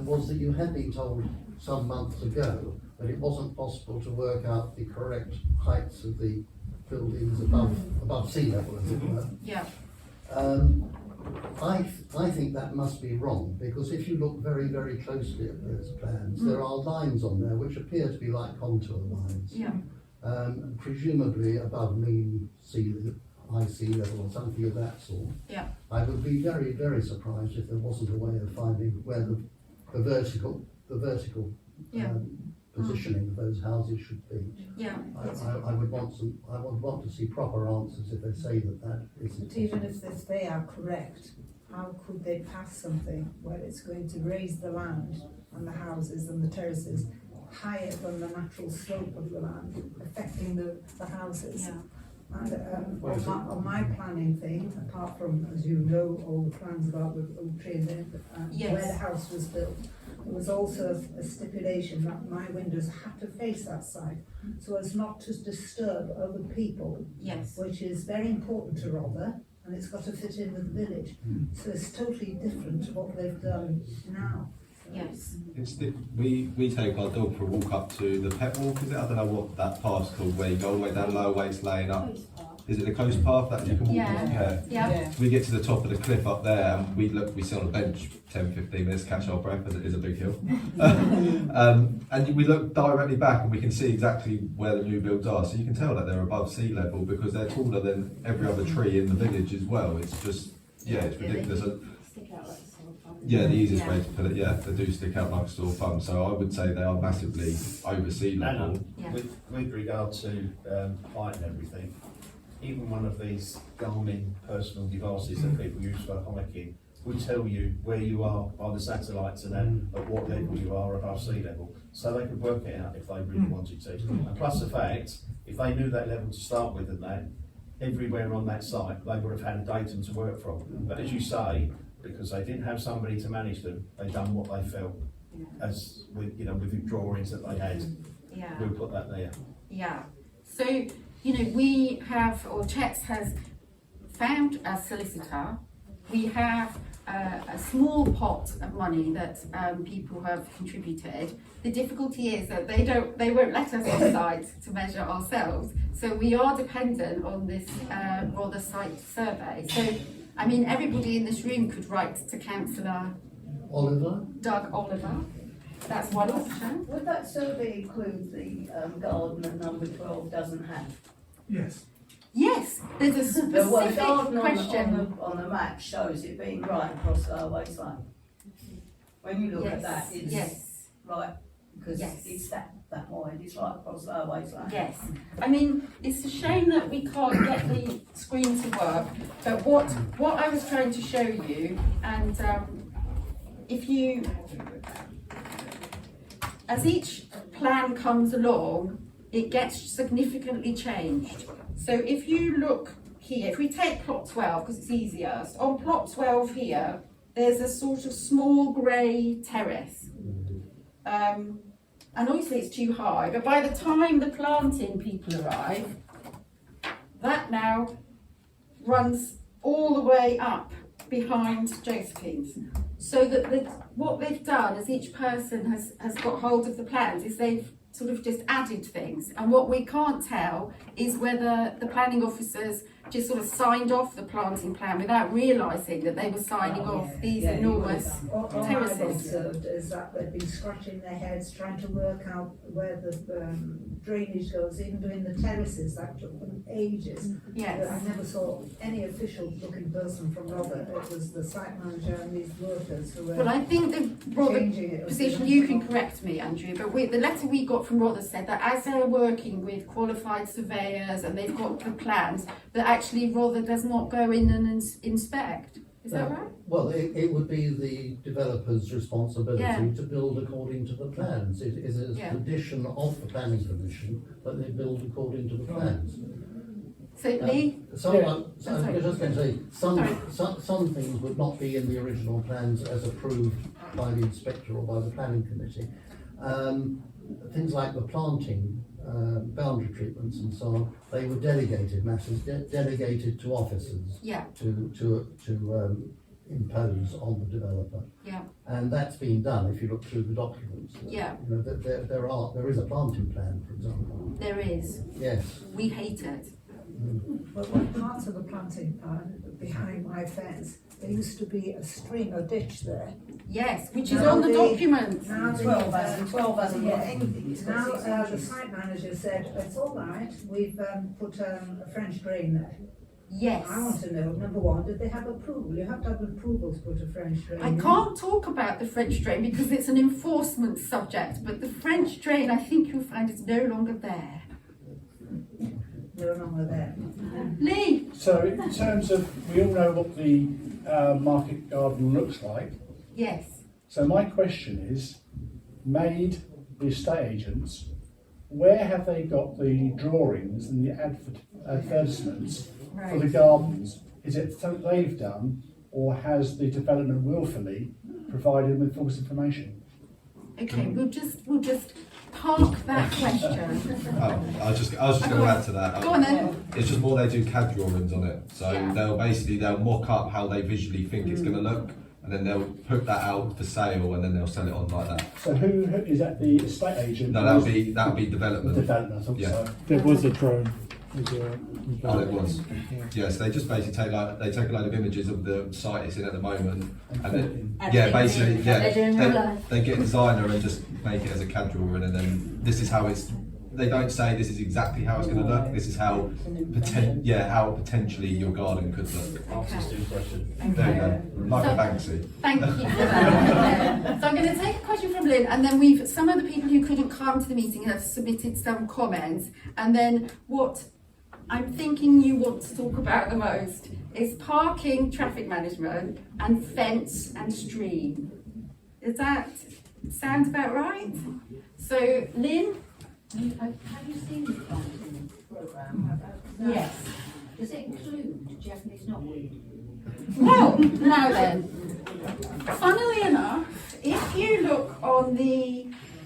was that you had been told some months ago that it wasn't possible to work out the correct heights of the buildings above sea level, as it were. Yeah. I think that must be wrong, because if you look very, very closely at those plans, there are lines on there which appear to be like contour lines. Yeah. Presumably above mean high sea level or something of that sort. Yeah. I would be very, very surprised if there wasn't a way of finding where the vertical positioning of those houses should be. Yeah. I would want to see proper answers if they say that isn't. But even if they are correct, how could they pass something where it's going to raise the land and the houses and the terraces higher than the natural slope of the land, affecting the houses? Yeah. And on my planning thing, apart from, as you know, all the plans about the old train there, Yes. where the house was built, there was also a stipulation that my windows had to face that side so as not to disturb other people. Yes. Which is very important to Rother, and it's got to fit in with the village. So it's totally different to what they've done now. Yes. We take our dog for a walk up to the pet walk, is it? I don't know what that path's called, where you go all the way down Lower Waste Lane up. Is it the coast path that you can walk on? Yeah. We get to the top of the cliff up there and we sit on the bench 10-15 minutes, catch our breath, as it is a big hill. And we look directly back and we can see exactly where the new builds are. So you can tell that they're above sea level because they're taller than every other tree in the village as well. It's just, it's ridiculous. Yeah, the easiest way to put it, they do stick out like a sore thumb. So I would say they are massively over sea level. With regard to height and everything, even one of these Garmin personal devices that people use for hiking will tell you where you are by the satellites and then at what level you are above sea level. So they could work it out if they really wanted to. And plus the fact, if they knew that level to start with and that, everywhere on that site, they would have had a datum to work from. But as you say, because they didn't have somebody to manage them, they done what they felt as with the drawings that they had. Yeah. We'll put that there. Yeah. So, we have, or Chet's has found a solicitor. We have a small pot of money that people have contributed. The difficulty is that they won't let us on site to measure ourselves. So we are dependent on this Rother site survey. So, I mean, everybody in this room could write to Councillor Doug Oliver. That's one option. Would that survey include the garden that number 12 doesn't have? Yes. Yes, there's a specific Well, the garden question. on the map shows it being right across the waste line. When you look at that, it's right, because it's that wide, it's right across the waste line. Yes, I mean, it's a shame that we can't get the screen to work, but what I was trying to show you, and if you, as each plan comes along, it gets significantly changed. So if you look here, if we take plot 12, because it's easiest, on plot 12 here, there's a sort of small grey terrace. And obviously it's too high, but by the time the planting people arrive, that now runs all the way up behind Josephine's. So that what they've done is each person has got hold of the plans is they've sort of just added things, and what we can't tell is whether the planning officers just sort of signed off the planting plan without realising that they were signing off these enormous All I've terraces. observed is that they've been scratching their heads trying to work out where the drainage goes, even doing the terraces. That took them ages. Yes. But I never saw any official looking person from Rother. It was the site manager and these workers who were Well, I think the Rother changing it. position, you can correct me, Andrew, but the letter we got from Rother said that as they're working with qualified surveyors and they've got the plans, that actually Rother does not go in and inspect. Is that right? Well, it would be the developer's responsibility to build according to the plans. It is a condition of the planning permission that they build according to the plans. So Lee? I'm just going to say, some things would not be in the original plans as approved by the inspector or by the planning committee. Things like the planting, boundary treatments and so on, they were delegated matters, delegated to officers to impose on the developer. Yeah. And that's been done if you look through the documents. Yeah. There is a planting plan, for example. There is. Yes. We hate it. But one parts of the planting plan behind my fence, there used to be a stream, a ditch there. Yes, which is on the document. Now 12 hasn't got anything. It's got Now 6 the site manager said, it's all right, we've put a French drain there. Yes. I want to know, number one, did they have approval? You have to have approval to put a French drain I in. can't talk about the French drain because it's an enforcement subject, but the French drain, I think you'll find, is no longer there. No longer there. Lee? So in terms of, we all know what the market garden looks like. Yes. So my question is, the estate agents, where have they got the drawings and the advertisements for the gardens? Is it something they've done, or has the development willfully provided them with false information? Okay, we'll just park that question. Oh, I was just going to add to that. Go on then. It's just more they do CAD drawings on it. So Yeah. they'll mock up how they visually think it's going to look, and then they'll put that out for sale, and then they'll sell it on like that. So who is that? The estate agent? No, that'll be development. Development, I thought Yeah. so. There was a drone. As well. Oh, it was. Yes, they just basically take a load of images of the site it's in at the moment, and then basically they get a designer and just make it as a CAD drawing, and then this is how it's. They don't say this is exactly how it's going to look. This is how how potentially your garden could look. Artist impression. There you go, like a Banksy. Thank you for that. So I'm going to take a question from Lynn, and then some of the people who couldn't come to the meeting have submitted some comments, and then what I'm thinking you want to talk about the most is parking, traffic management, and fence and stream. Does that sound about right? So Lynn? Have you seen the planting programme? Yes. Does it include Japanese knotweed? Well, now then, funnily enough, if you look on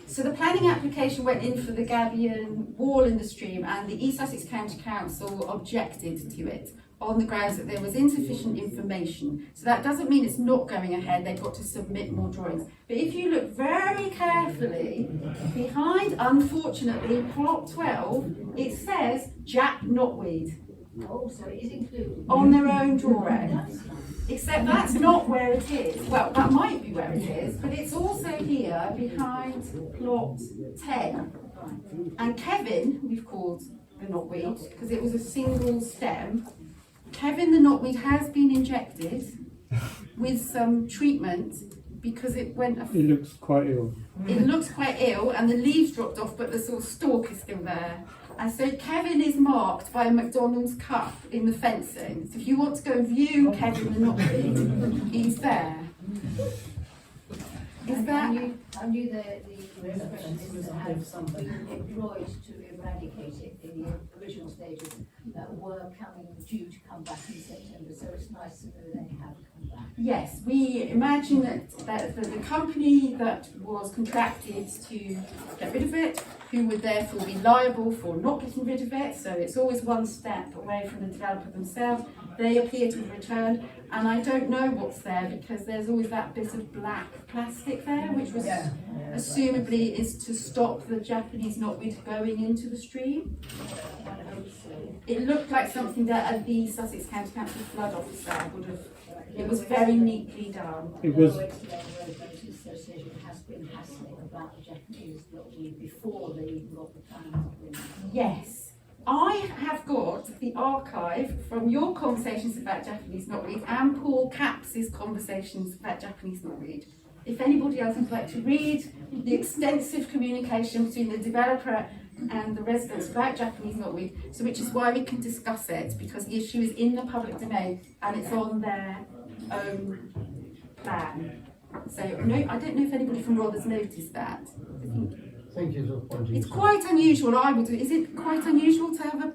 so the planning application went in for the Gabion wall in the stream, and the East Sussex County Council objected to it on the grounds that there was insufficient information. So that doesn't mean it's not going ahead, they've got to submit more drawings. But if you look very carefully, behind, unfortunately, plot 12, it says Jap knotweed. Oh, so it is included. On their own drawing. Except that's not where it is. Well, that might be where it is, but it's also here behind plot 10. And Kevin, we've called the knotweed, because it was a single stem. Kevin the knotweed has been injected with some treatment because it went. It looks quite ill. It looks quite ill, and the leaves dropped off, but the sort of stalk is still there. And so Kevin is marked by a McDonald's cup in the fencing. So if you want to go and view Kevin the knotweed, he's there. Is that? I knew the expressions that had been employed to eradicate it in the original stages were due to come back in September, so it's nice to know they have come back. Yes, we imagine that the company that was contracted to get rid of it, who would therefore be liable for not getting rid of it, so it's always one step away from the developer themselves. They appear to have returned, and I don't know what's there because there's always that bit of black plastic there, which was assumably is to stop the Japanese knotweed going into the stream. It looked like something that the Sussex County Council flood officer would have. It was very neatly done. It was. The association has been hassling about the Japanese knotweed before they even got the plan. Yes. I have got the archive from your conversations about Japanese knotweed and Paul Caps's conversations about Japanese knotweed. If anybody else would like to read the extensive communication between the developer and the residents about Japanese knotweed, so which is why we can discuss it, because the issue is in the public domain and it's on their own plan. So no, I don't know if anybody from Rother's noticed that. Thank you for pointing It's to quite unusual, I would do. Is it quite unusual to have a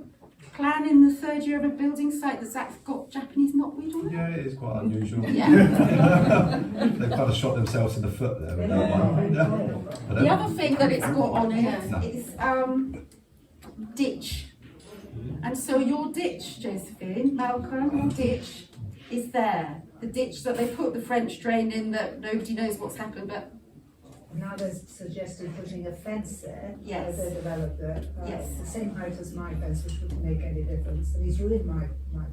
plan in the third year of a building site that's got Japanese knotweed on it? Yeah, it is quite unusual. Yeah. They've kind of shot themselves in the foot there with that one. The other thing that it's got on here is ditch. And so your ditch, Josephine, Malcolm, your ditch is there. The ditch that they put the French drain in that nobody knows what's happened, but now they've suggested putting a fence there. Yes. As they develop that. Yes. The same height as my fence, which wouldn't make any difference. And he's ruined my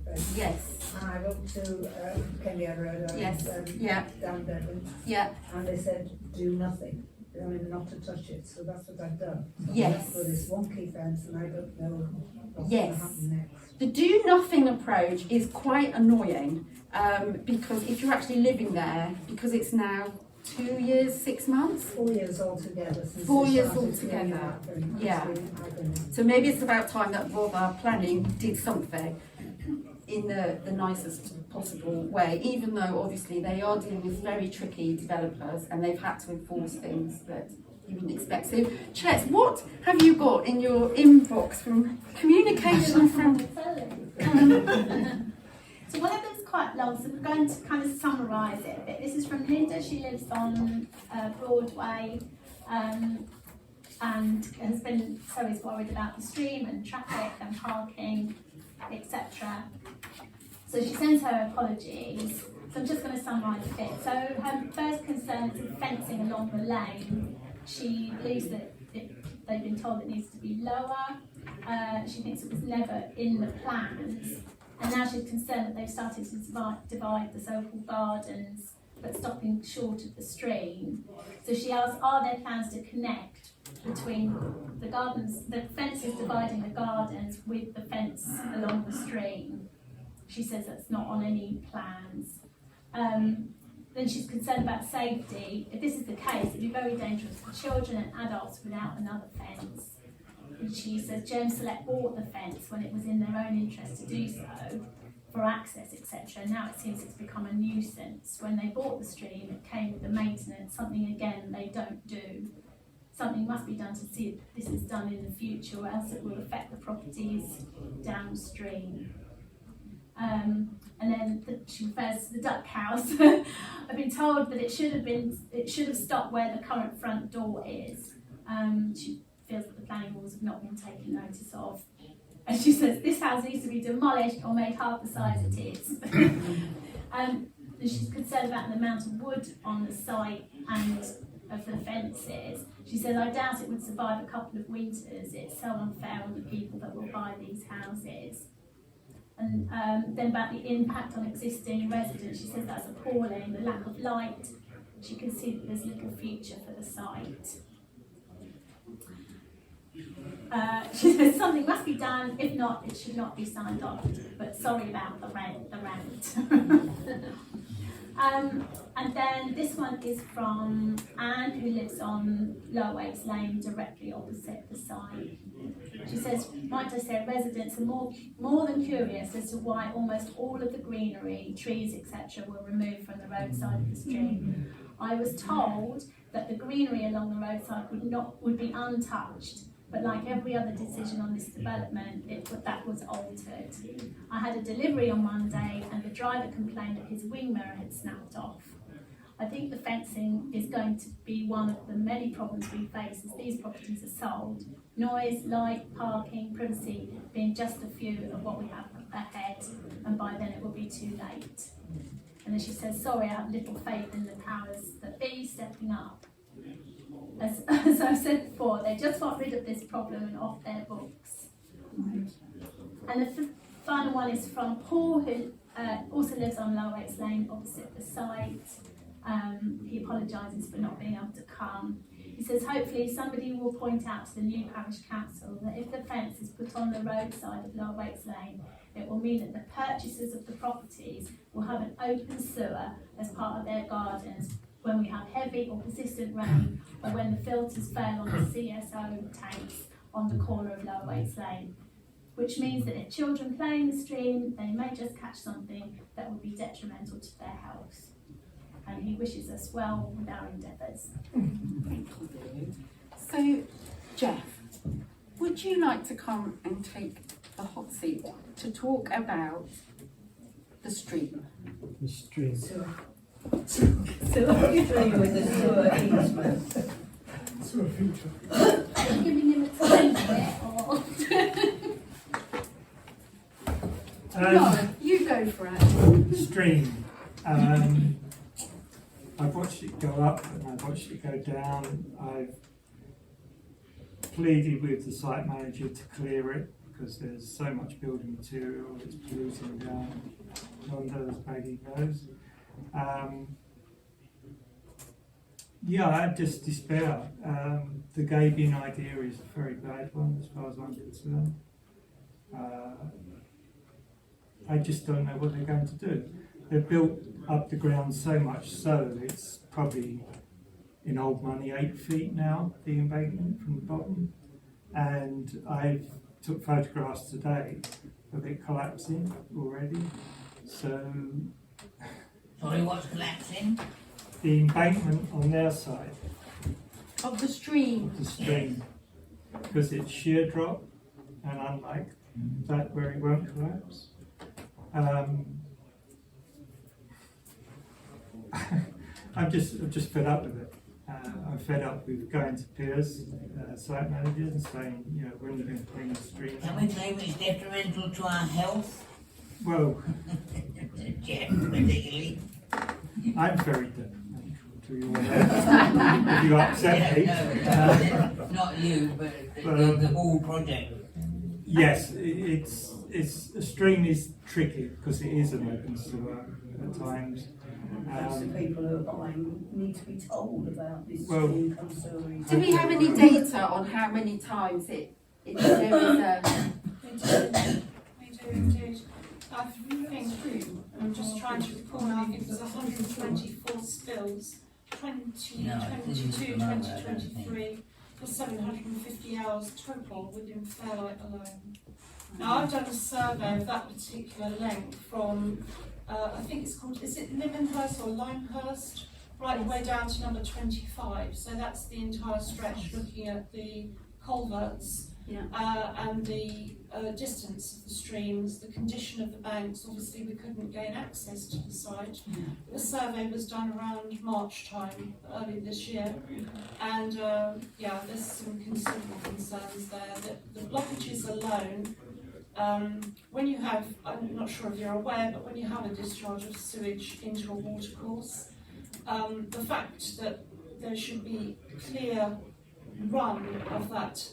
fence. Yes. And I wrote to Kenya Road Yes. down Devon. Yeah. And they said, do nothing. I mean, not to touch it. So that's what I've done. Yes. For this wonky fence, and I don't know what's Yes. going to happen next. The do nothing approach is quite annoying because if you're actually living there, because it's now 2 years, 6 months? 4 years altogether. Since 4 they years started altogether. doing that. Yeah. So maybe it's about time that Rother Planning did something in the nicest possible way, even though obviously they are dealing with very tricky developers and they've had to enforce things that you wouldn't expect. So, Chet, what have you got in your inbox from communication from... So one of them's quite long, so we're going to kind of summarise it a bit. This is from Linda. She lives on Broadway. and has been so is worried about the stream and traffic and parking, etc. So she sends her apologies. So I'm just going to summarise a bit. So her first concern is fencing along the lane. She believes that they've been told it needs to be lower. She thinks it was never in the plans. And now she's concerned that they've started to divide the so-called gardens, but stopping short of the stream. So she asks, are there plans to connect between the gardens, the fences dividing the gardens with the fence along the stream? She says that's not on any plans. Then she's concerned about safety. If this is the case, it'd be very dangerous for children and adults without another fence. And she says Gemselect bought the fence when it was in their own interest to do so, for access, etc. Now it seems it's become a nuisance. When they bought the stream, it came with the maintenance, something again they don't do. Something must be done to see if this is done in the future, or else it will affect the properties downstream. And then she refers to the duck house. I've been told that it should have stopped where the current front door is. She feels that the planning rules have not been taken notice of. And she says this house needs to be demolished or made half the size it is. And she's concerned about the amount of wood on the site and of the fences. She says, I doubt it would survive a couple of winters. It's so unfair on the people that will buy these houses. And then about the impact on existing residents, she says that's appalling, the lack of light. She can see that there's little future for the site. She says something must be done, if not, it should not be signed off. But sorry about the rant. And then this one is from Anne, who lives on Lower Wakes Lane, directly opposite the site. She says, might I say, residents are more than curious as to why almost all of the greenery, trees, etc. were removed from the roadside of the stream. I was told that the greenery along the roadside would be untouched, but like every other decision on this development, that was altered. I had a delivery on Monday and the driver complained that his wing mirror had snapped off. I think the fencing is going to be one of the many problems we face as these properties are sold. Noise, light, parking, privacy being just a few of what we have ahead, and by then it will be too late. And then she says, sorry, I have little faith in the powers that be stepping up. As I've said before, they just want rid of this problem and off their books. And the final one is from Paul, who also lives on Lower Wakes Lane opposite the site. He apologises for not being able to come. He says, hopefully somebody will point out to the new Parish Council that if the fence is put on the roadside of Lower Wakes Lane, it will mean that the purchasers of the properties will have an open sewer as part of their gardens when we have heavy or persistent rain, or when the filters fail on the CSO tanks on the corner of Lower Wakes Lane. Which means that if children play in the stream, they may just catch something that would be detrimental to their health. And he wishes us well with our endeavours. Thank you. So, Jeff, would you like to come and take the hot seat to talk about the stream? The stream. Stream with the sewer easement. Sewer future. Are you giving him a time bit or? No, you go for it. Stream. I've watched it go up and I've watched it go down. I've pleaded with the site manager to clear it because there's so much building material, it's polluting down Rother, as Maggie knows. Yeah, I just despair. The Gabion idea is a very bad one as far as I'm concerned. I just don't know what they're going to do. They've built up the ground so much so it's probably, in old money, 8 feet now, the embankment from the bottom. And I've took photographs today of it collapsing already. So... Sorry, what's collapsing? The embankment on their side. Of the stream. The stream. Because it's sheer drop, and unlike that where it won't collapse. I'm just fed up with it. I'm fed up with going to peers, site managers, and saying, you know, when are you going to clean the streets? Can we claim it's detrimental to our health? Well, particularly. I'm very detrimental to your health. If you upset me. No, not you, but the whole project. Yes, it's a stream is tricky because it is an open sewer at times. Most of the people who are buying need to be told about this stream comes to a reason. Do we have any data on how many times there is We do indeed. I've been through, and I'm just trying to recall now, it was 124 spills, 2022, 2023, for 750 hours total within Fairlight alone. Now I've done a survey of that particular length from, I think it's called, is it Lymanhurst or Limehurst? Right the way down to number 25, so that's the entire stretch looking at the culverts. And the distance of the streams, the condition of the banks. Obviously we couldn't gain access to the site. The survey was done around March time, early this year, and there's some considerable concerns there. The blockages alone, when you have, I'm not sure if you're aware, but when you have a discharge of sewage into a watercourse, the fact that there should be clear run of that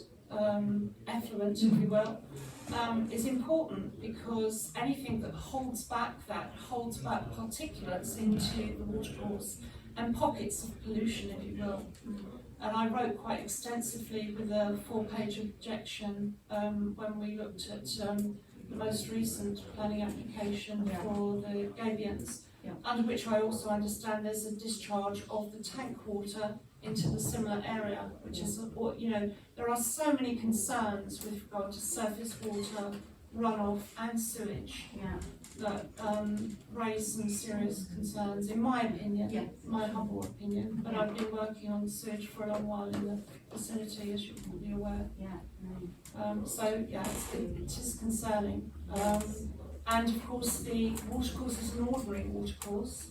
effluent, if you will, is important, because anything that holds back particulates into the watercourse and pockets of pollution, if you will. And I wrote quite extensively with a 4-page objection when we looked at the most recent planning application for the Gabions, under which I also understand there's a discharge of the tank water into the similar area, which is, you know, there are so many concerns with regard to surface water, runoff and sewage that raise some serious concerns, in my opinion, my humble opinion, but I've been working on sewage for a long while in the vicinity, as you're probably aware. It is concerning. And of course the watercourse is an ordinary watercourse,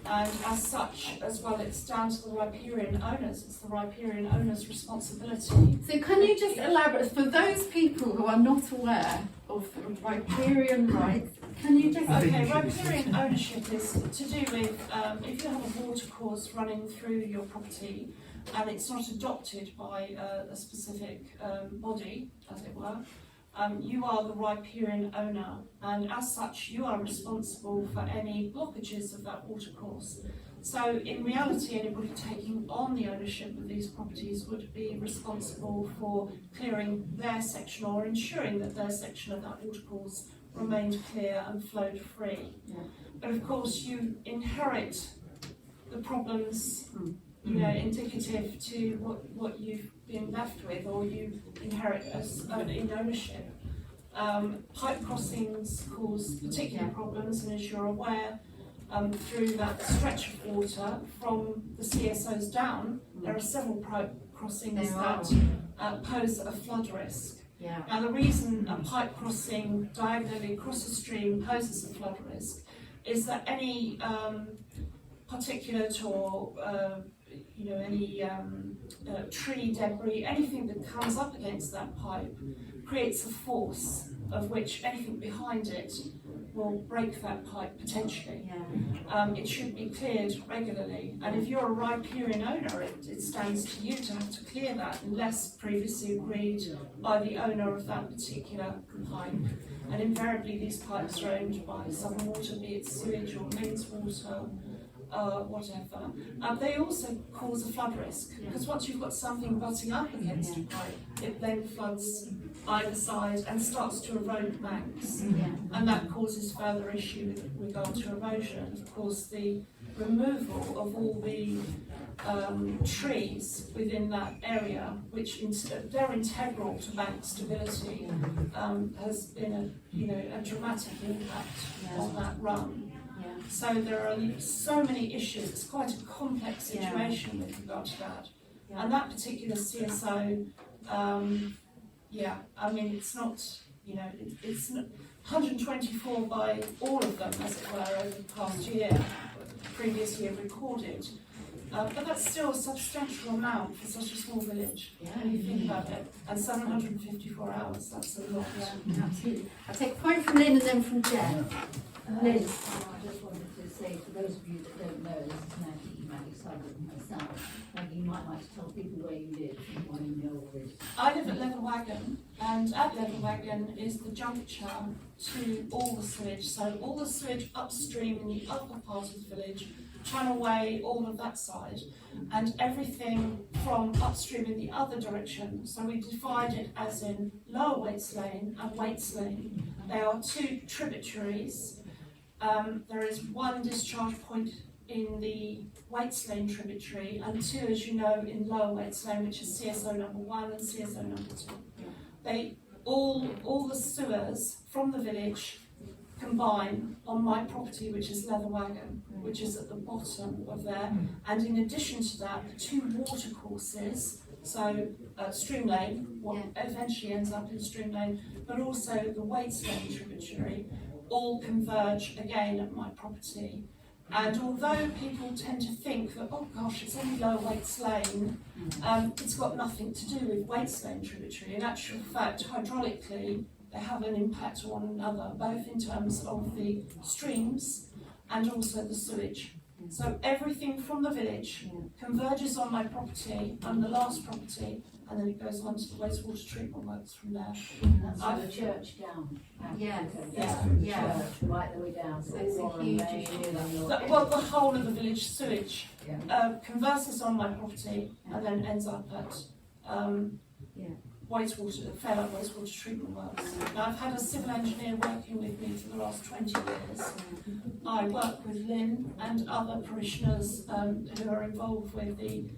and as such, as well, it's down to the riparian owners. It's the riparian owners' responsibility. So can you just elaborate, for those people who are not aware of the riparian rights, can you just... Okay, riparian ownership is to do with, if you have a watercourse running through your property and it's not adopted by a specific body, as it were, you are the riparian owner, and as such you are responsible for any blockages of that watercourse. So in reality, anybody taking on the ownership of these properties would be responsible for clearing their section, or ensuring that their section of that watercourse remained clear and flowed free. But of course you inherit the problems, you know, indicative to what you've been left with, or you inherit as in ownership. Pipe crossings cause particular problems, and as you're aware, through that stretch of water from the CSOs down, there are several pipe crossings that pose a flood risk. Now the reason a pipe crossing diagonally across a stream poses a flood risk is that any particulate or any tree debris, anything that comes up against that pipe creates a force of which anything behind it will break that pipe potentially. It should be cleared regularly, and if you're a riparian owner, it stands to you to have to clear that unless previously agreed by the owner of that particular pipe. And invariably these pipes are owned by Southern Water, be it sewage or mains water, whatever. They also cause a flood risk, because once you've got something butting up against a pipe, it then floods either side and starts to erode banks, and that causes further issue with regard to erosion. Of course, the removal of all the trees within that area, which they're integral to bank stability, has been a dramatic impact on that run. So there are so many issues. It's quite a complex situation with regard to that. And that particular CSO, I mean, it's not, it's 124 by all of them, as it were, over the past year, previous year recorded. But that's still a substantial amount for such a small village, when you think about it. And 754 hours, that's a lot. Yeah, absolutely. I'll take a point from Lynn and then from Jen. Liz. I just wanted to say, for those of you that don't know, this is Maggie Sugden myself. Maggie, you might like to tell people where you live and why you know all this. I live at Leather Wagon, and at Leather Wagon is the juncture to all the sewage. So all the sewage upstream in the upper part of the village, Channel Way, all of that side, and everything from upstream in the other direction. So we divide it as in Lower Waits Lane and Waits Lane. They are two tributaries. There is one discharge point in the Waits Lane tributary and two, as you know, in Lower Waits Lane, which is CSO number 1 and CSO number 2. They all the sewers from the village combine on my property, which is Leather Wagon, which is at the bottom of there. And in addition to that, the two water courses, so Stream Lane, what eventually ends up in Stream Lane, but also the Waits Lane tributary, all converge again at my property. And although people tend to think that, oh gosh, it's only Lower Waits Lane, it's got nothing to do with Waits Lane tributary. In actual fact, hydraulically, they have an impact on one another, both in terms of the streams and also the sewage. So everything from the village converges on my property and the last property, and then it goes on to the wastewater treatment works from there. That's from the church down. Yes. Yeah. Right the way down. So it's a huge issue. Well, the whole of the village sewage converses on my property and then ends up at Fairlight wastewater treatment works. Now, I've had a civil engineer working with me for the last 20 years. I work with Lynn and other parishioners who are involved with the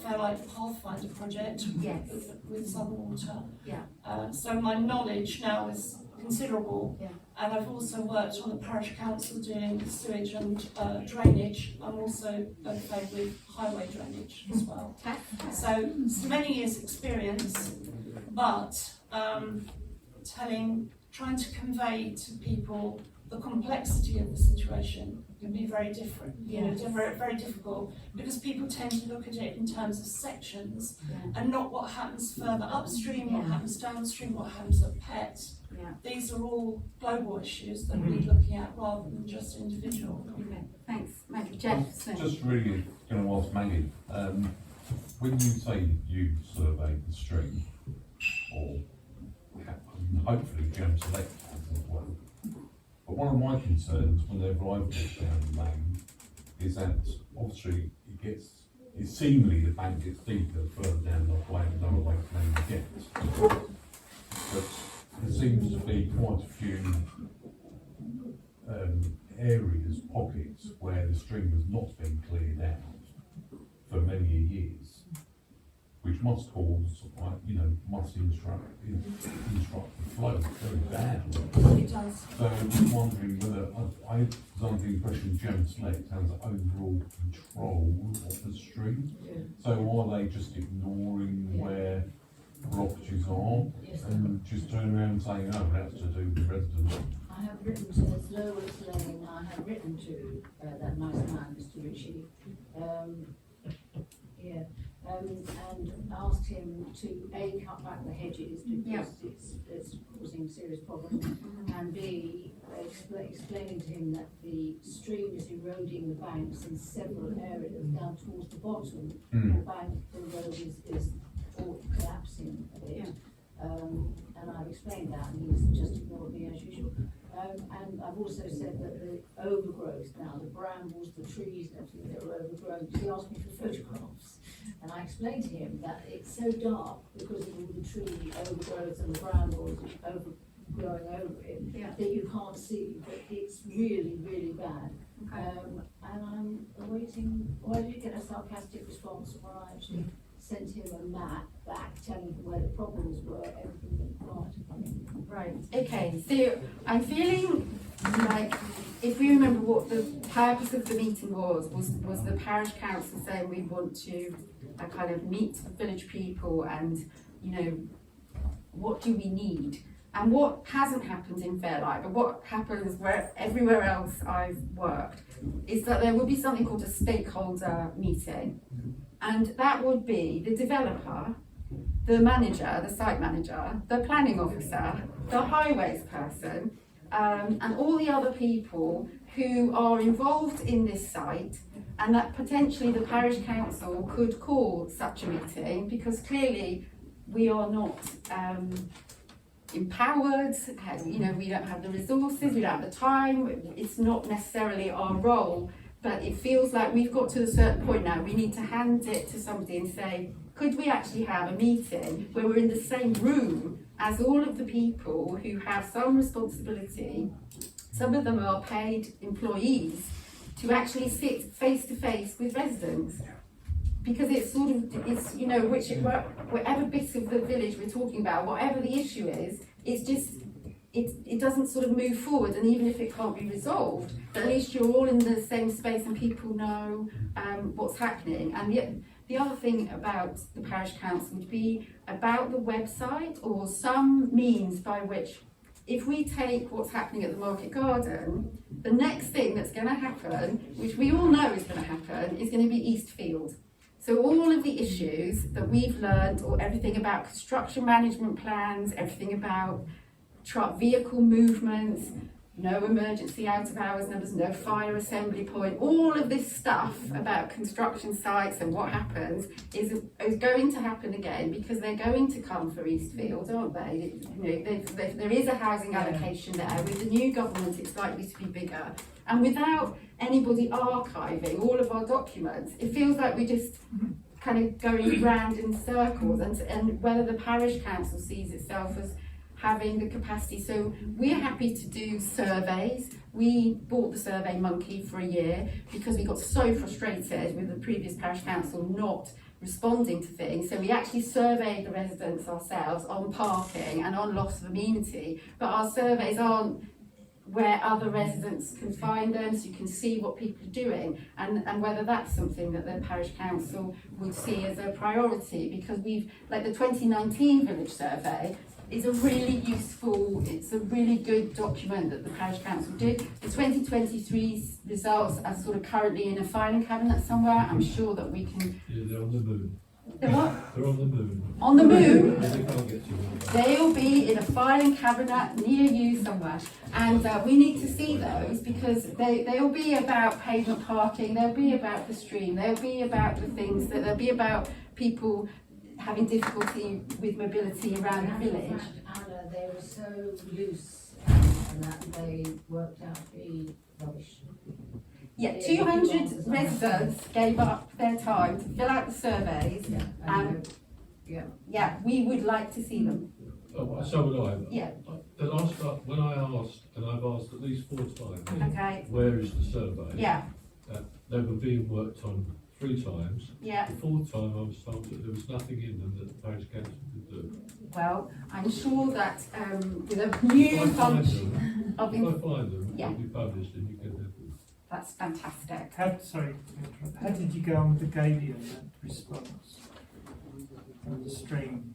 Fairlight Pathfinder project with Southern Water. So my knowledge now is considerable, and I've also worked on the Parish Council doing sewage and drainage. I'm also okay with highway drainage as well. So many years experience, but trying to convey to people the complexity of the situation can be very different, very difficult, because people tend to look at it in terms of sections and not what happens further upstream, what happens downstream, what happens at PET. These are all global issues that we're looking at rather than just individual. Okay, thanks, Maggie. Jeff. Just really going to ask Maggie, when you say you surveyed the stream, or hopefully Gemselect has as well, but one of my concerns whenever I walk down the lane is that obviously it's seemingly the bank gets deeper the further down the lower Waits Lane you get. But there seems to be quite a few areas, pockets, where the stream has not been cleared out for many years, which must cause, must instruct the flow very badly. It does. So I'm wondering whether, I was under the impression Gemselect has overall control of the stream. So are they just ignoring where properties are and just turn around and saying, oh, that's to do with residents? I have written to Lower Waits Lane, I have written to that nice man, Mr. Ritchie, and asked him to A, cut back the hedges because it's causing serious problems, and B, explaining to him that the stream is eroding the banks in several areas down towards the bottom. The bank, the road is all collapsing a bit. And I've explained that, and he's just ignored me as usual. And I've also said that the overgrowth now, the brambles, the trees, and everything that are overgrown, he asked me for photographs. And I explained to him that it's so dark because of all the tree overgrowth and the brambles growing over it that you can't see, but it's really, really bad. And I'm awaiting, I did get a sarcastic response when I actually sent him a map back telling him where the problems were, everything went right. Right, okay, so I'm feeling like, if we remember what the purpose of the meeting was the Parish Council saying we want to kind of meet the village people and, what do we need? And what hasn't happened in Fairlight, but what happens everywhere else I've worked, is that there will be something called a stakeholder meeting. And that would be the developer, the manager, the site manager, the planning officer, the highways person, and all the other people who are involved in this site, and that potentially the parish council could call such a meeting, because clearly we are not empowered, you know, we don't have the resources, we don't have the time, it's not necessarily our role, but it feels like we've got to a certain point now, we need to hand it to somebody and say, could we actually have a meeting where we're in the same room as all of the people who have some responsibility, some of them are paid employees, to actually sit face to face with residents? Because it's sort of, it's, you know, whatever bit of the village we're talking about, whatever the issue is, it's just, it doesn't sort of move forward, and even if it can't be resolved, at least you're all in the same space and people know what's happening. And the other thing about the parish council would be about the website, or some means by which, if we take what's happening at the market garden, the next thing that's going to happen, which we all know is going to happen, is going to be Eastfield. So all of the issues that we've learned, or everything about construction management plans, everything about truck vehicle movements, no emergency out of hours numbers, no fire assembly point, all of this stuff about construction sites and what happens is going to happen again, because they're going to come for Eastfield, aren't they? You know, there is a housing allocation there. With the new government, it's likely to be bigger. And without anybody archiving all of our documents, it feels like we're just kind of going round in circles, and whether the parish council sees itself as having the capacity. So we're happy to do surveys. We bought the Survey Monkey for a year because we got so frustrated with the previous parish council not responding to things. So we actually surveyed the residents ourselves on parking and on loss of amenity, but our surveys aren't where other residents can find them, so you can see what people are doing, and whether that's something that the parish council would see as a priority, because we've, like the 2019 village survey, is a really useful, it's a really good document that the parish council did. The 2023 results are sort of currently in a filing cabinet somewhere. I'm sure that we can... Yeah, they're on the moon. They're what? They're on the moon. On the moon? Yeah, they can't get to them. They'll be in a filing cabinet near you somewhere. And we need to see those, because they'll be about pavement parking, they'll be about the stream, they'll be about the things, they'll be about people having difficulty with mobility around the village. Anna, they were so loose and that they worked out the rubbish. Yeah, 200 residents gave up their time to fill out the surveys, and yeah, we would like to see them. Oh, so would I. Yeah. The last time, when I asked, and I've asked at least 4 times, Okay. where is the survey? Yeah. They were being worked on 3 times. Yeah. The 4th time I was told that there was nothing in them that the parish council could do. Well, I'm sure that with a new bunch of... If I find them, yeah. they'll be published and you can have them. That's fantastic. How did you go on with the Gabion response from the stream?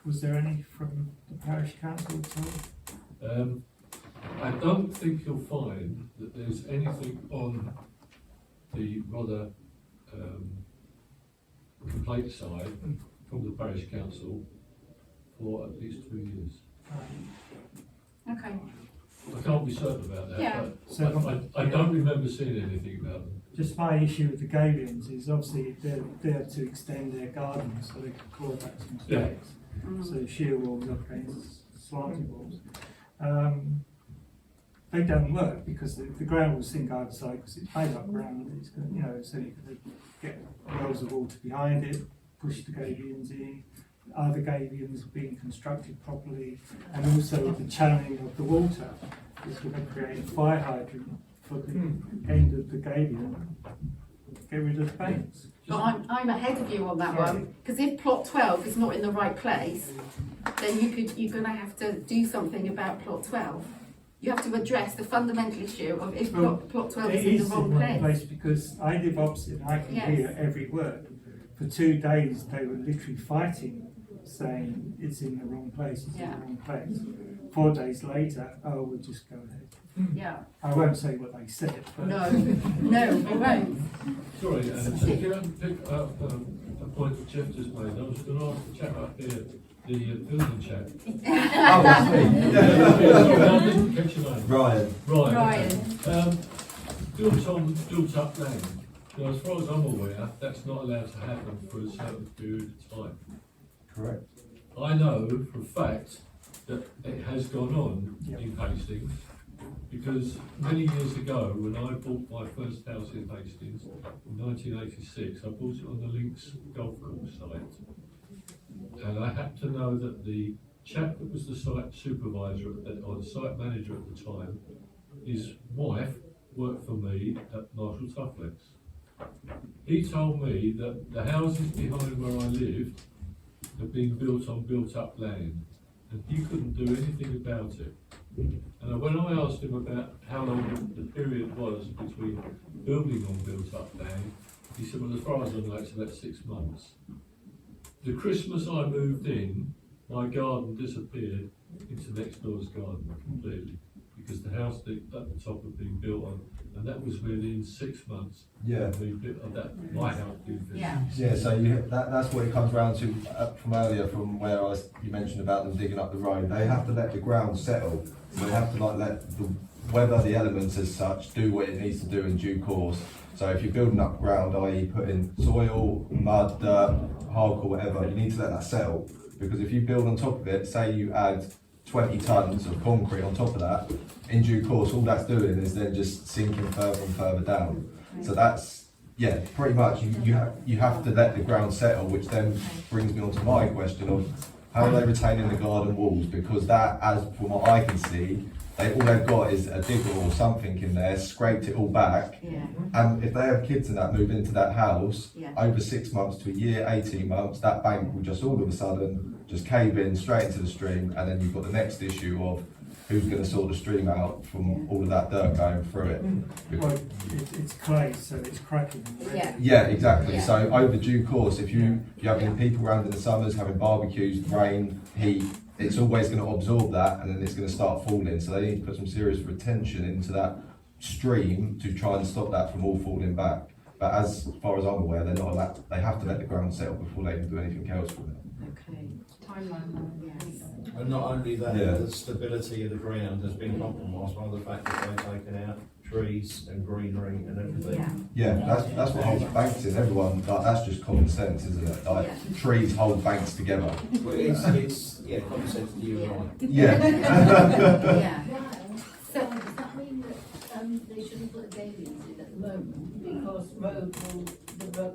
Was there any from the parish council at all? I don't think you'll find that there's anything on the Rother complaint side from the parish council for at least 2 years. Okay. I can't be certain about that, Yeah. but I don't remember seeing anything about them. Just my issue with the Gabions is obviously they're there to extend their gardens so they can claw back some space. Yeah. So sheer walls up against slanted walls. They don't work because the ground will sink either side because it's made up ground. It's got, you know, so you can get wells of water behind it, push the Gabions in. Are the Gabions being constructed properly, and also the channeling of the water is going to create a fire hydrant for the end of the Gabion. Get rid of the banks. But I'm ahead of you on that one, because if plot 12 is not in the right place, then you're going to have to do something about plot 12. You have to address the fundamental issue of if plot 12 is in the wrong place. Because I live opposite and I can hear every word. For 2 days they were literally fighting saying it's in the wrong place, it's in Yeah. the wrong place. 4 days later, oh, we'll just go ahead. Yeah. I won't say what they said, but... No, no, we won't. Sorry, can I pick up a point that Jeff just made? I was going to ask the chap up here, the building chap. Oh, that's me. Sorry, I didn't catch your name. Ryan. Ryan. Okay. Built up land. Now, as far as I'm aware, that's not allowed to happen for a certain period of time. Correct. I know for a fact that it has gone on in Hastings, because many years ago, when I bought my first house in Hastings in 1986, I bought it on the Links golf course site. And I happen to know that the chap that was the site supervisor or the site manager at the time, his wife worked for me at Marshall Tufflex. He told me that the houses behind where I lived had been built on built-up land, and he couldn't do anything about it. And when I asked him about how long the period was between building on built-up land, he said, well, as far as I know, it's about 6 months. The Christmas I moved in, my garden disappeared into next door's garden completely, because the house at the top had been built on, and that was within 6 months. Yeah. My house being finished. Yeah, so that's what it comes round to from earlier, from where you mentioned about them digging up the road. They have to let the ground settle. So they have to let the weather, the elements as such, do what it needs to do in due course. So if you're building up ground, i.e. putting soil, mud, dirt, hardcore, whatever, you need to let that settle. Because if you build on top of it, say you add 20 tonnes of concrete on top of that, in due course, all that's doing is then just sinking further and further down. So that's, yeah, pretty much you have to let the ground settle, which then brings me on to my question of how are they retaining the garden walls? Because that, as from what I can see, all they've got is a digger or something in there, scraped it all back. Yeah. And if they have kids in that move into that house, Yeah. over 6 months to a year, 18 months, that bank will just all of a sudden just cave in straight into the stream, and then you've got the next issue of who's going to sort the stream out from all of that dirt going through it. Well, it's clay, so it's cracking. Yeah, exactly. Yeah. So over due course, if you have any people around in the summers having barbecues, rain, heat, it's always going to absorb that, and then it's going to start falling. So they need to put some serious retention into that stream to try and stop that from all falling back. But as far as I'm aware, they're not allowed. They have to let the ground settle before they can do anything else with it. Okay, timeline, yes. And not only that, Yeah. the stability of the ground has been compromised by the fact that they've taken out trees and greenery and everything. Yeah, that's what holds banks in. Everyone, like, that's just common sense, isn't it? Like trees hold banks together. Well, it's common sense to you and I. Yeah. Yeah. So does that mean that they shouldn't put Gabions in at the moment because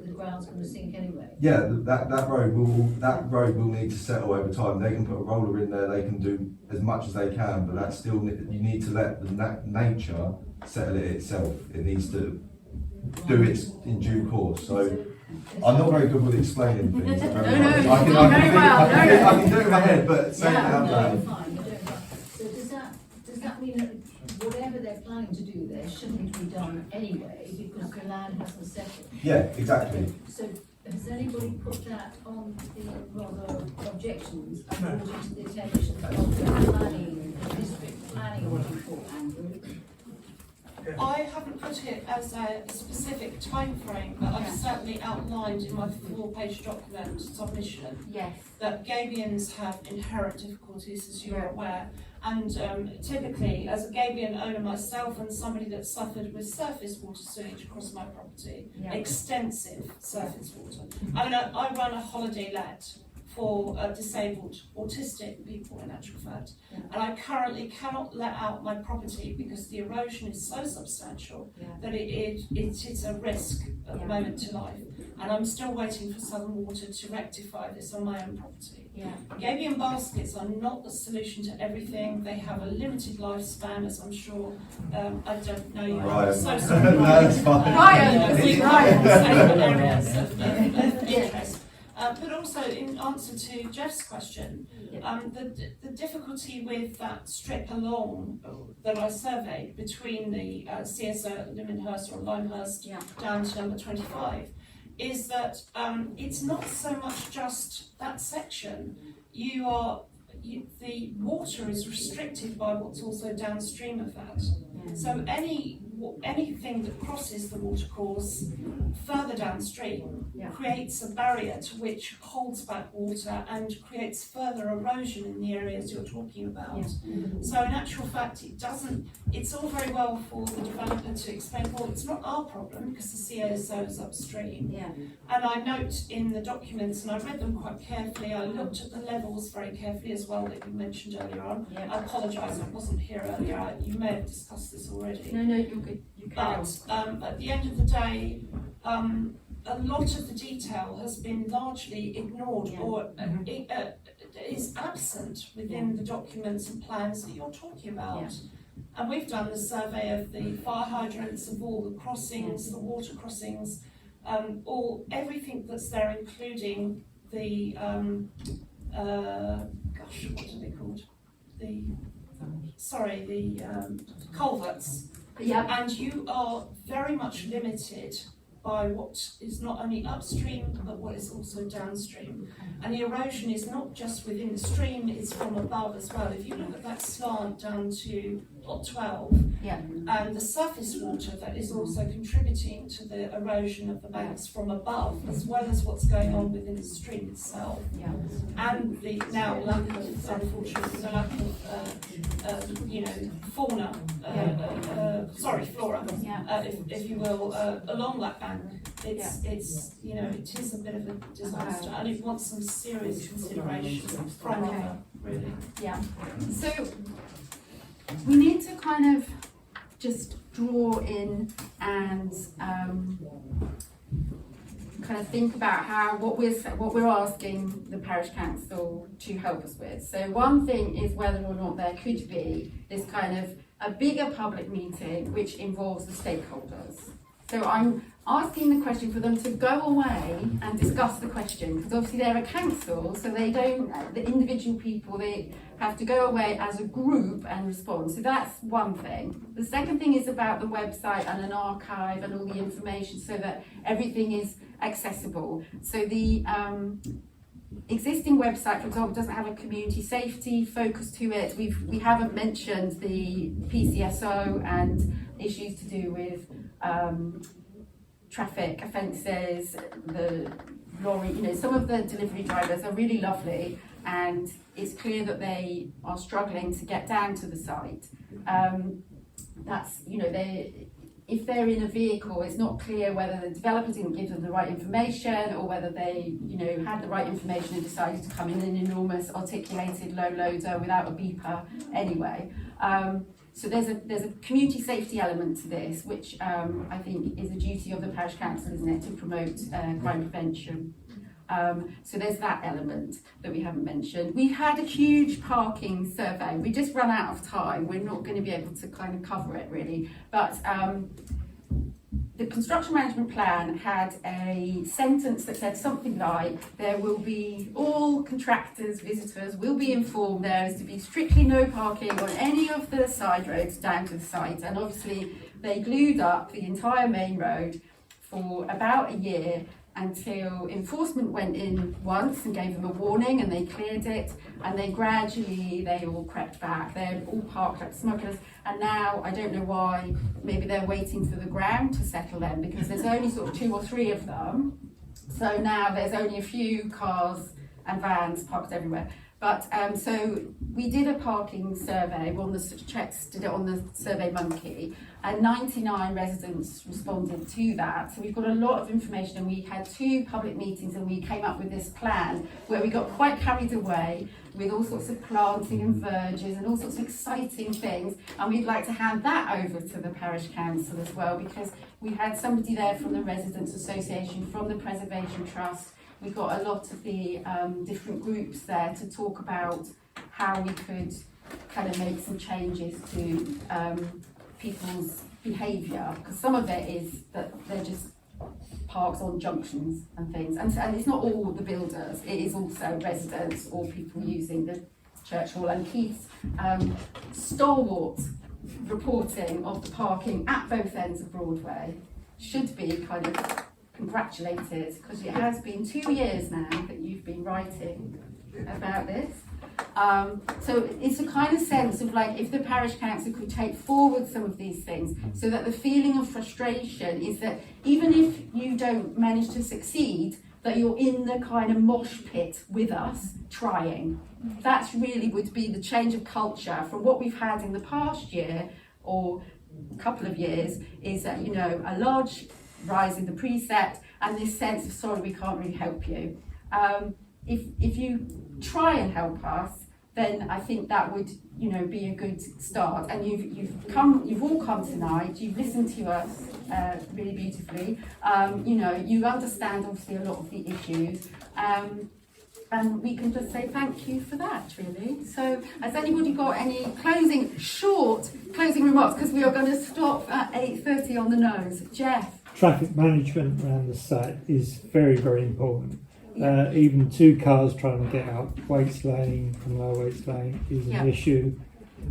the ground's going to sink anyway? Yeah, that road will need to settle over time. They can put a roller in there. They can do as much as they can, but that's still, you need to let the nature settle it itself. It needs to do it in due course. So I'm not very good with explaining things. I can do it in my head, but saying it out loud. So does that mean that whatever they're planning to do there shouldn't be done anyway because the land hasn't settled? Yeah, exactly. So has anybody put that on the Rother objections and brought it to the attention of the planning, district planning, or what you call Andrew? I haven't put it as a specific time frame, but I've certainly outlined in my 4-page document submission that Gabions have inherent difficulties, as you're aware. And typically, as a Gabion owner myself and somebody that suffered with surface water sewage across my property, extensive surface water. I mean, I run a holiday let for disabled autistic people, in actual fact, and I currently cannot let out my property because the erosion is so substantial that it is a risk at the moment to life, and I'm still waiting for Southern Water to rectify this on my own property. Gabion baskets are not the solution to everything. They have a limited lifespan, as I'm sure. I don't know you. Ryan. I'm so sorry. No, that's fine. Ryan. We have the same areas of interest. But also, in answer to Jeff's question, the difficulty with that strip along that I surveyed between the CSO at Lyndhurst or Limehurst down to number 25 is that it's not so much just that section. The water is restricted by what's also downstream of that. So anything that crosses the watercourse further downstream creates a barrier to which holds back water and creates further erosion in the areas you're talking about. So in actual fact, it's all very well for the developer to explain, well, it's not our problem because the CSO is upstream. And I note in the documents, and I read them quite carefully, I looked at the levels very carefully as well that you mentioned earlier on. I apologise, I wasn't here earlier, you may have discussed this already. No, you're good. But at the end of the day, a lot of the detail has been largely ignored or is absent within the documents and plans that you're talking about. And we've done the survey of the fire hydrants, of all the crossings, the water crossings, everything that's there, including the what are they called? The culverts. And you are very much limited by what is not only upstream but what is also downstream. And the erosion is not just within the stream, it's from above as well. If you look at that slant down to plot 12, and the surface water that is also contributing to the erosion of the banks from above, as well as what's going on within the stream itself. And the now lack of, unfortunately, the lack of fauna, flora, if you will, along that bank. It is a bit of a disaster, and it wants some serious consideration from Rother, really. So we need to kind of just draw in and kind of think about what we're asking the Parish Council to help us with. So one thing is whether or not there could be this kind of a bigger public meeting which involves the stakeholders. So I'm asking the question for them to go away and discuss the question, because obviously they're a council, so they don't, the individual people, they have to go away as a group and respond. So that's one thing. The second thing is about the website and an archive and all the information so that everything is accessible. So the existing website, for example, doesn't have a community safety focus to it. We haven't mentioned the PCSO and issues to do with traffic offences, the lorry, some of the delivery drivers are really lovely and it's clear that they are struggling to get down to the site. If they're in a vehicle, it's not clear whether the developer didn't give them the right information or whether they, had the right information and decided to come in an enormous articulated low loader without a beeper anyway. So there's a community safety element to this, which I think is a duty of the Parish Council, isn't it, to promote crime prevention. So there's that element that we haven't mentioned. We had a huge parking survey. We just ran out of time. We're not going to be able to kind of cover it really. But the construction management plan had a sentence that said something like, there will be, all contractors, visitors will be informed there is to be strictly no parking on any of the side roads down to the site. And obviously they glued up the entire main road for about a year until enforcement went in once and gave them a warning and they cleared it, and then gradually they all crept back. They're all parked like smugglers, and now I don't know why, maybe they're waiting for the ground to settle them because there's only sort of 2 or 3 of them. So now there's only a few cars and vans parked everywhere. But so we did a parking survey, did it on the Survey Monkey, and 99 residents responded to that. So we've got a lot of information, and we had 2 public meetings and we came up with this plan where we got quite carried away with all sorts of planting and verges and all sorts of exciting things, and we'd like to hand that over to the Parish Council as well, because we had somebody there from the Residents Association, from the Preservation Trust. We got a lot of the different groups there to talk about how we could kind of make some changes to people's behaviour, because some of it is that they're just parks on junctions and things, and it's not all the builders, it is also residents or people using the church hall. And Keith's stalwart reporting of the parking at both ends of Broadway should be kind of congratulated, because it has been 2 years now that you've been writing about this. So it's a kind of sense of like, if the parish council could take forward some of these things, so that the feeling of frustration is that even if you don't manage to succeed, that you're in the kind of mosh pit with us trying. That's really would be the change of culture from what we've had in the past year or a couple of years, is that, you know, a large rise in the precept and this sense of, sorry, we can't really help you. If you try and help us, then I think that would, you know, be a good start. And you've all come tonight. You've listened to us really beautifully. You know, you understand obviously a lot of the issues, and we can just say thank you for that, really. So, has anybody got any short closing remarks? Because we are going to stop at 8:30 on the nose. Jeff. Traffic management around the site is very, very important. Even 2 cars trying to get out Waits Lane from Lower Waits Lane is an issue,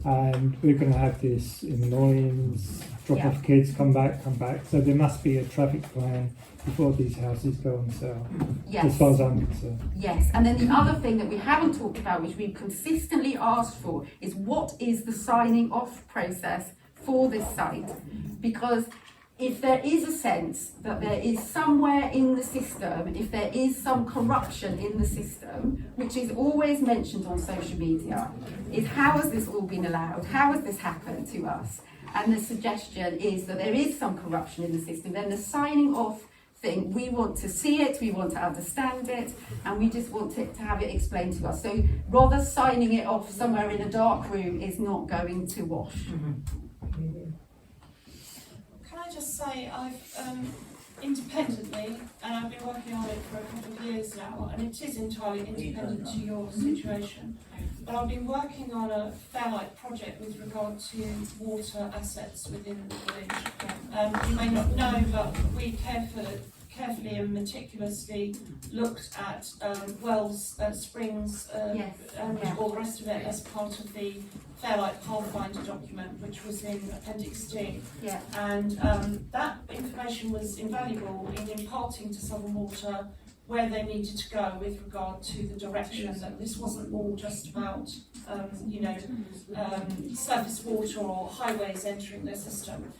and we're going to have this in the mornings, drop off kids, come back. So there must be a traffic plan before these houses go on sale, as far as I'm concerned. Yes, and then the other thing that we haven't talked about, which we've consistently asked for, is what is the signing off process for this site? Because if there is a sense that there is somewhere in the system, if there is some corruption in the system, which is always mentioned on social media, is how has this all been allowed? How has this happened to us? And the suggestion is that there is some corruption in the system. Then the signing off thing, we want to see it, we want to understand it, and we just want to have it explained to us. So rather signing it off somewhere in a dark room is not going to wash. Can I just say, I've independently, and I've been working on it for a couple of years now, and it is entirely independent to your situation, but I've been working on a Fairlight project with regard to water assets within the village. You may not know, but we carefully and meticulously looked at wells, springs, and all the rest of it as part of the Fairlight Pathfinder document, which was in Appendix D. Yeah. And that information was invaluable in imparting to Southern Water where they needed to go with regard to the direction, that this wasn't all just about surface water or highways entering their system.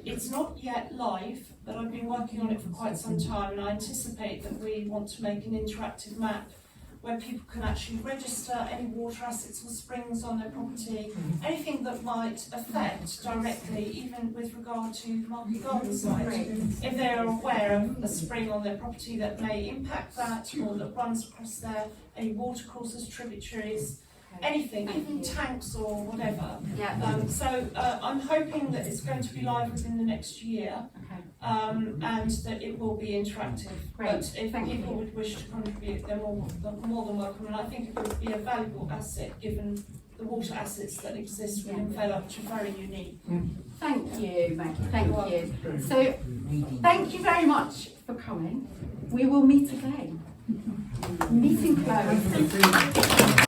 It's not yet live, but I've been working on it for quite some time, and I anticipate that we want to make an interactive map where people can actually register any water assets or springs on their property, anything that might affect directly, even with regard to the Market Garden site. If they are aware of a spring on their property that may impact that, or that runs across there, any water courses, tributaries, anything, even tanks or whatever. So I'm hoping that it's going to be live within the next year, and that it will be interactive. But if people would wish to contribute, they're more than welcome, and I think it would be a valuable asset given the water assets that exist within Fairlight, which are very unique. Thank you, Maggie. Thank you. So, thank you very much for coming. We will meet again. Meeting closed.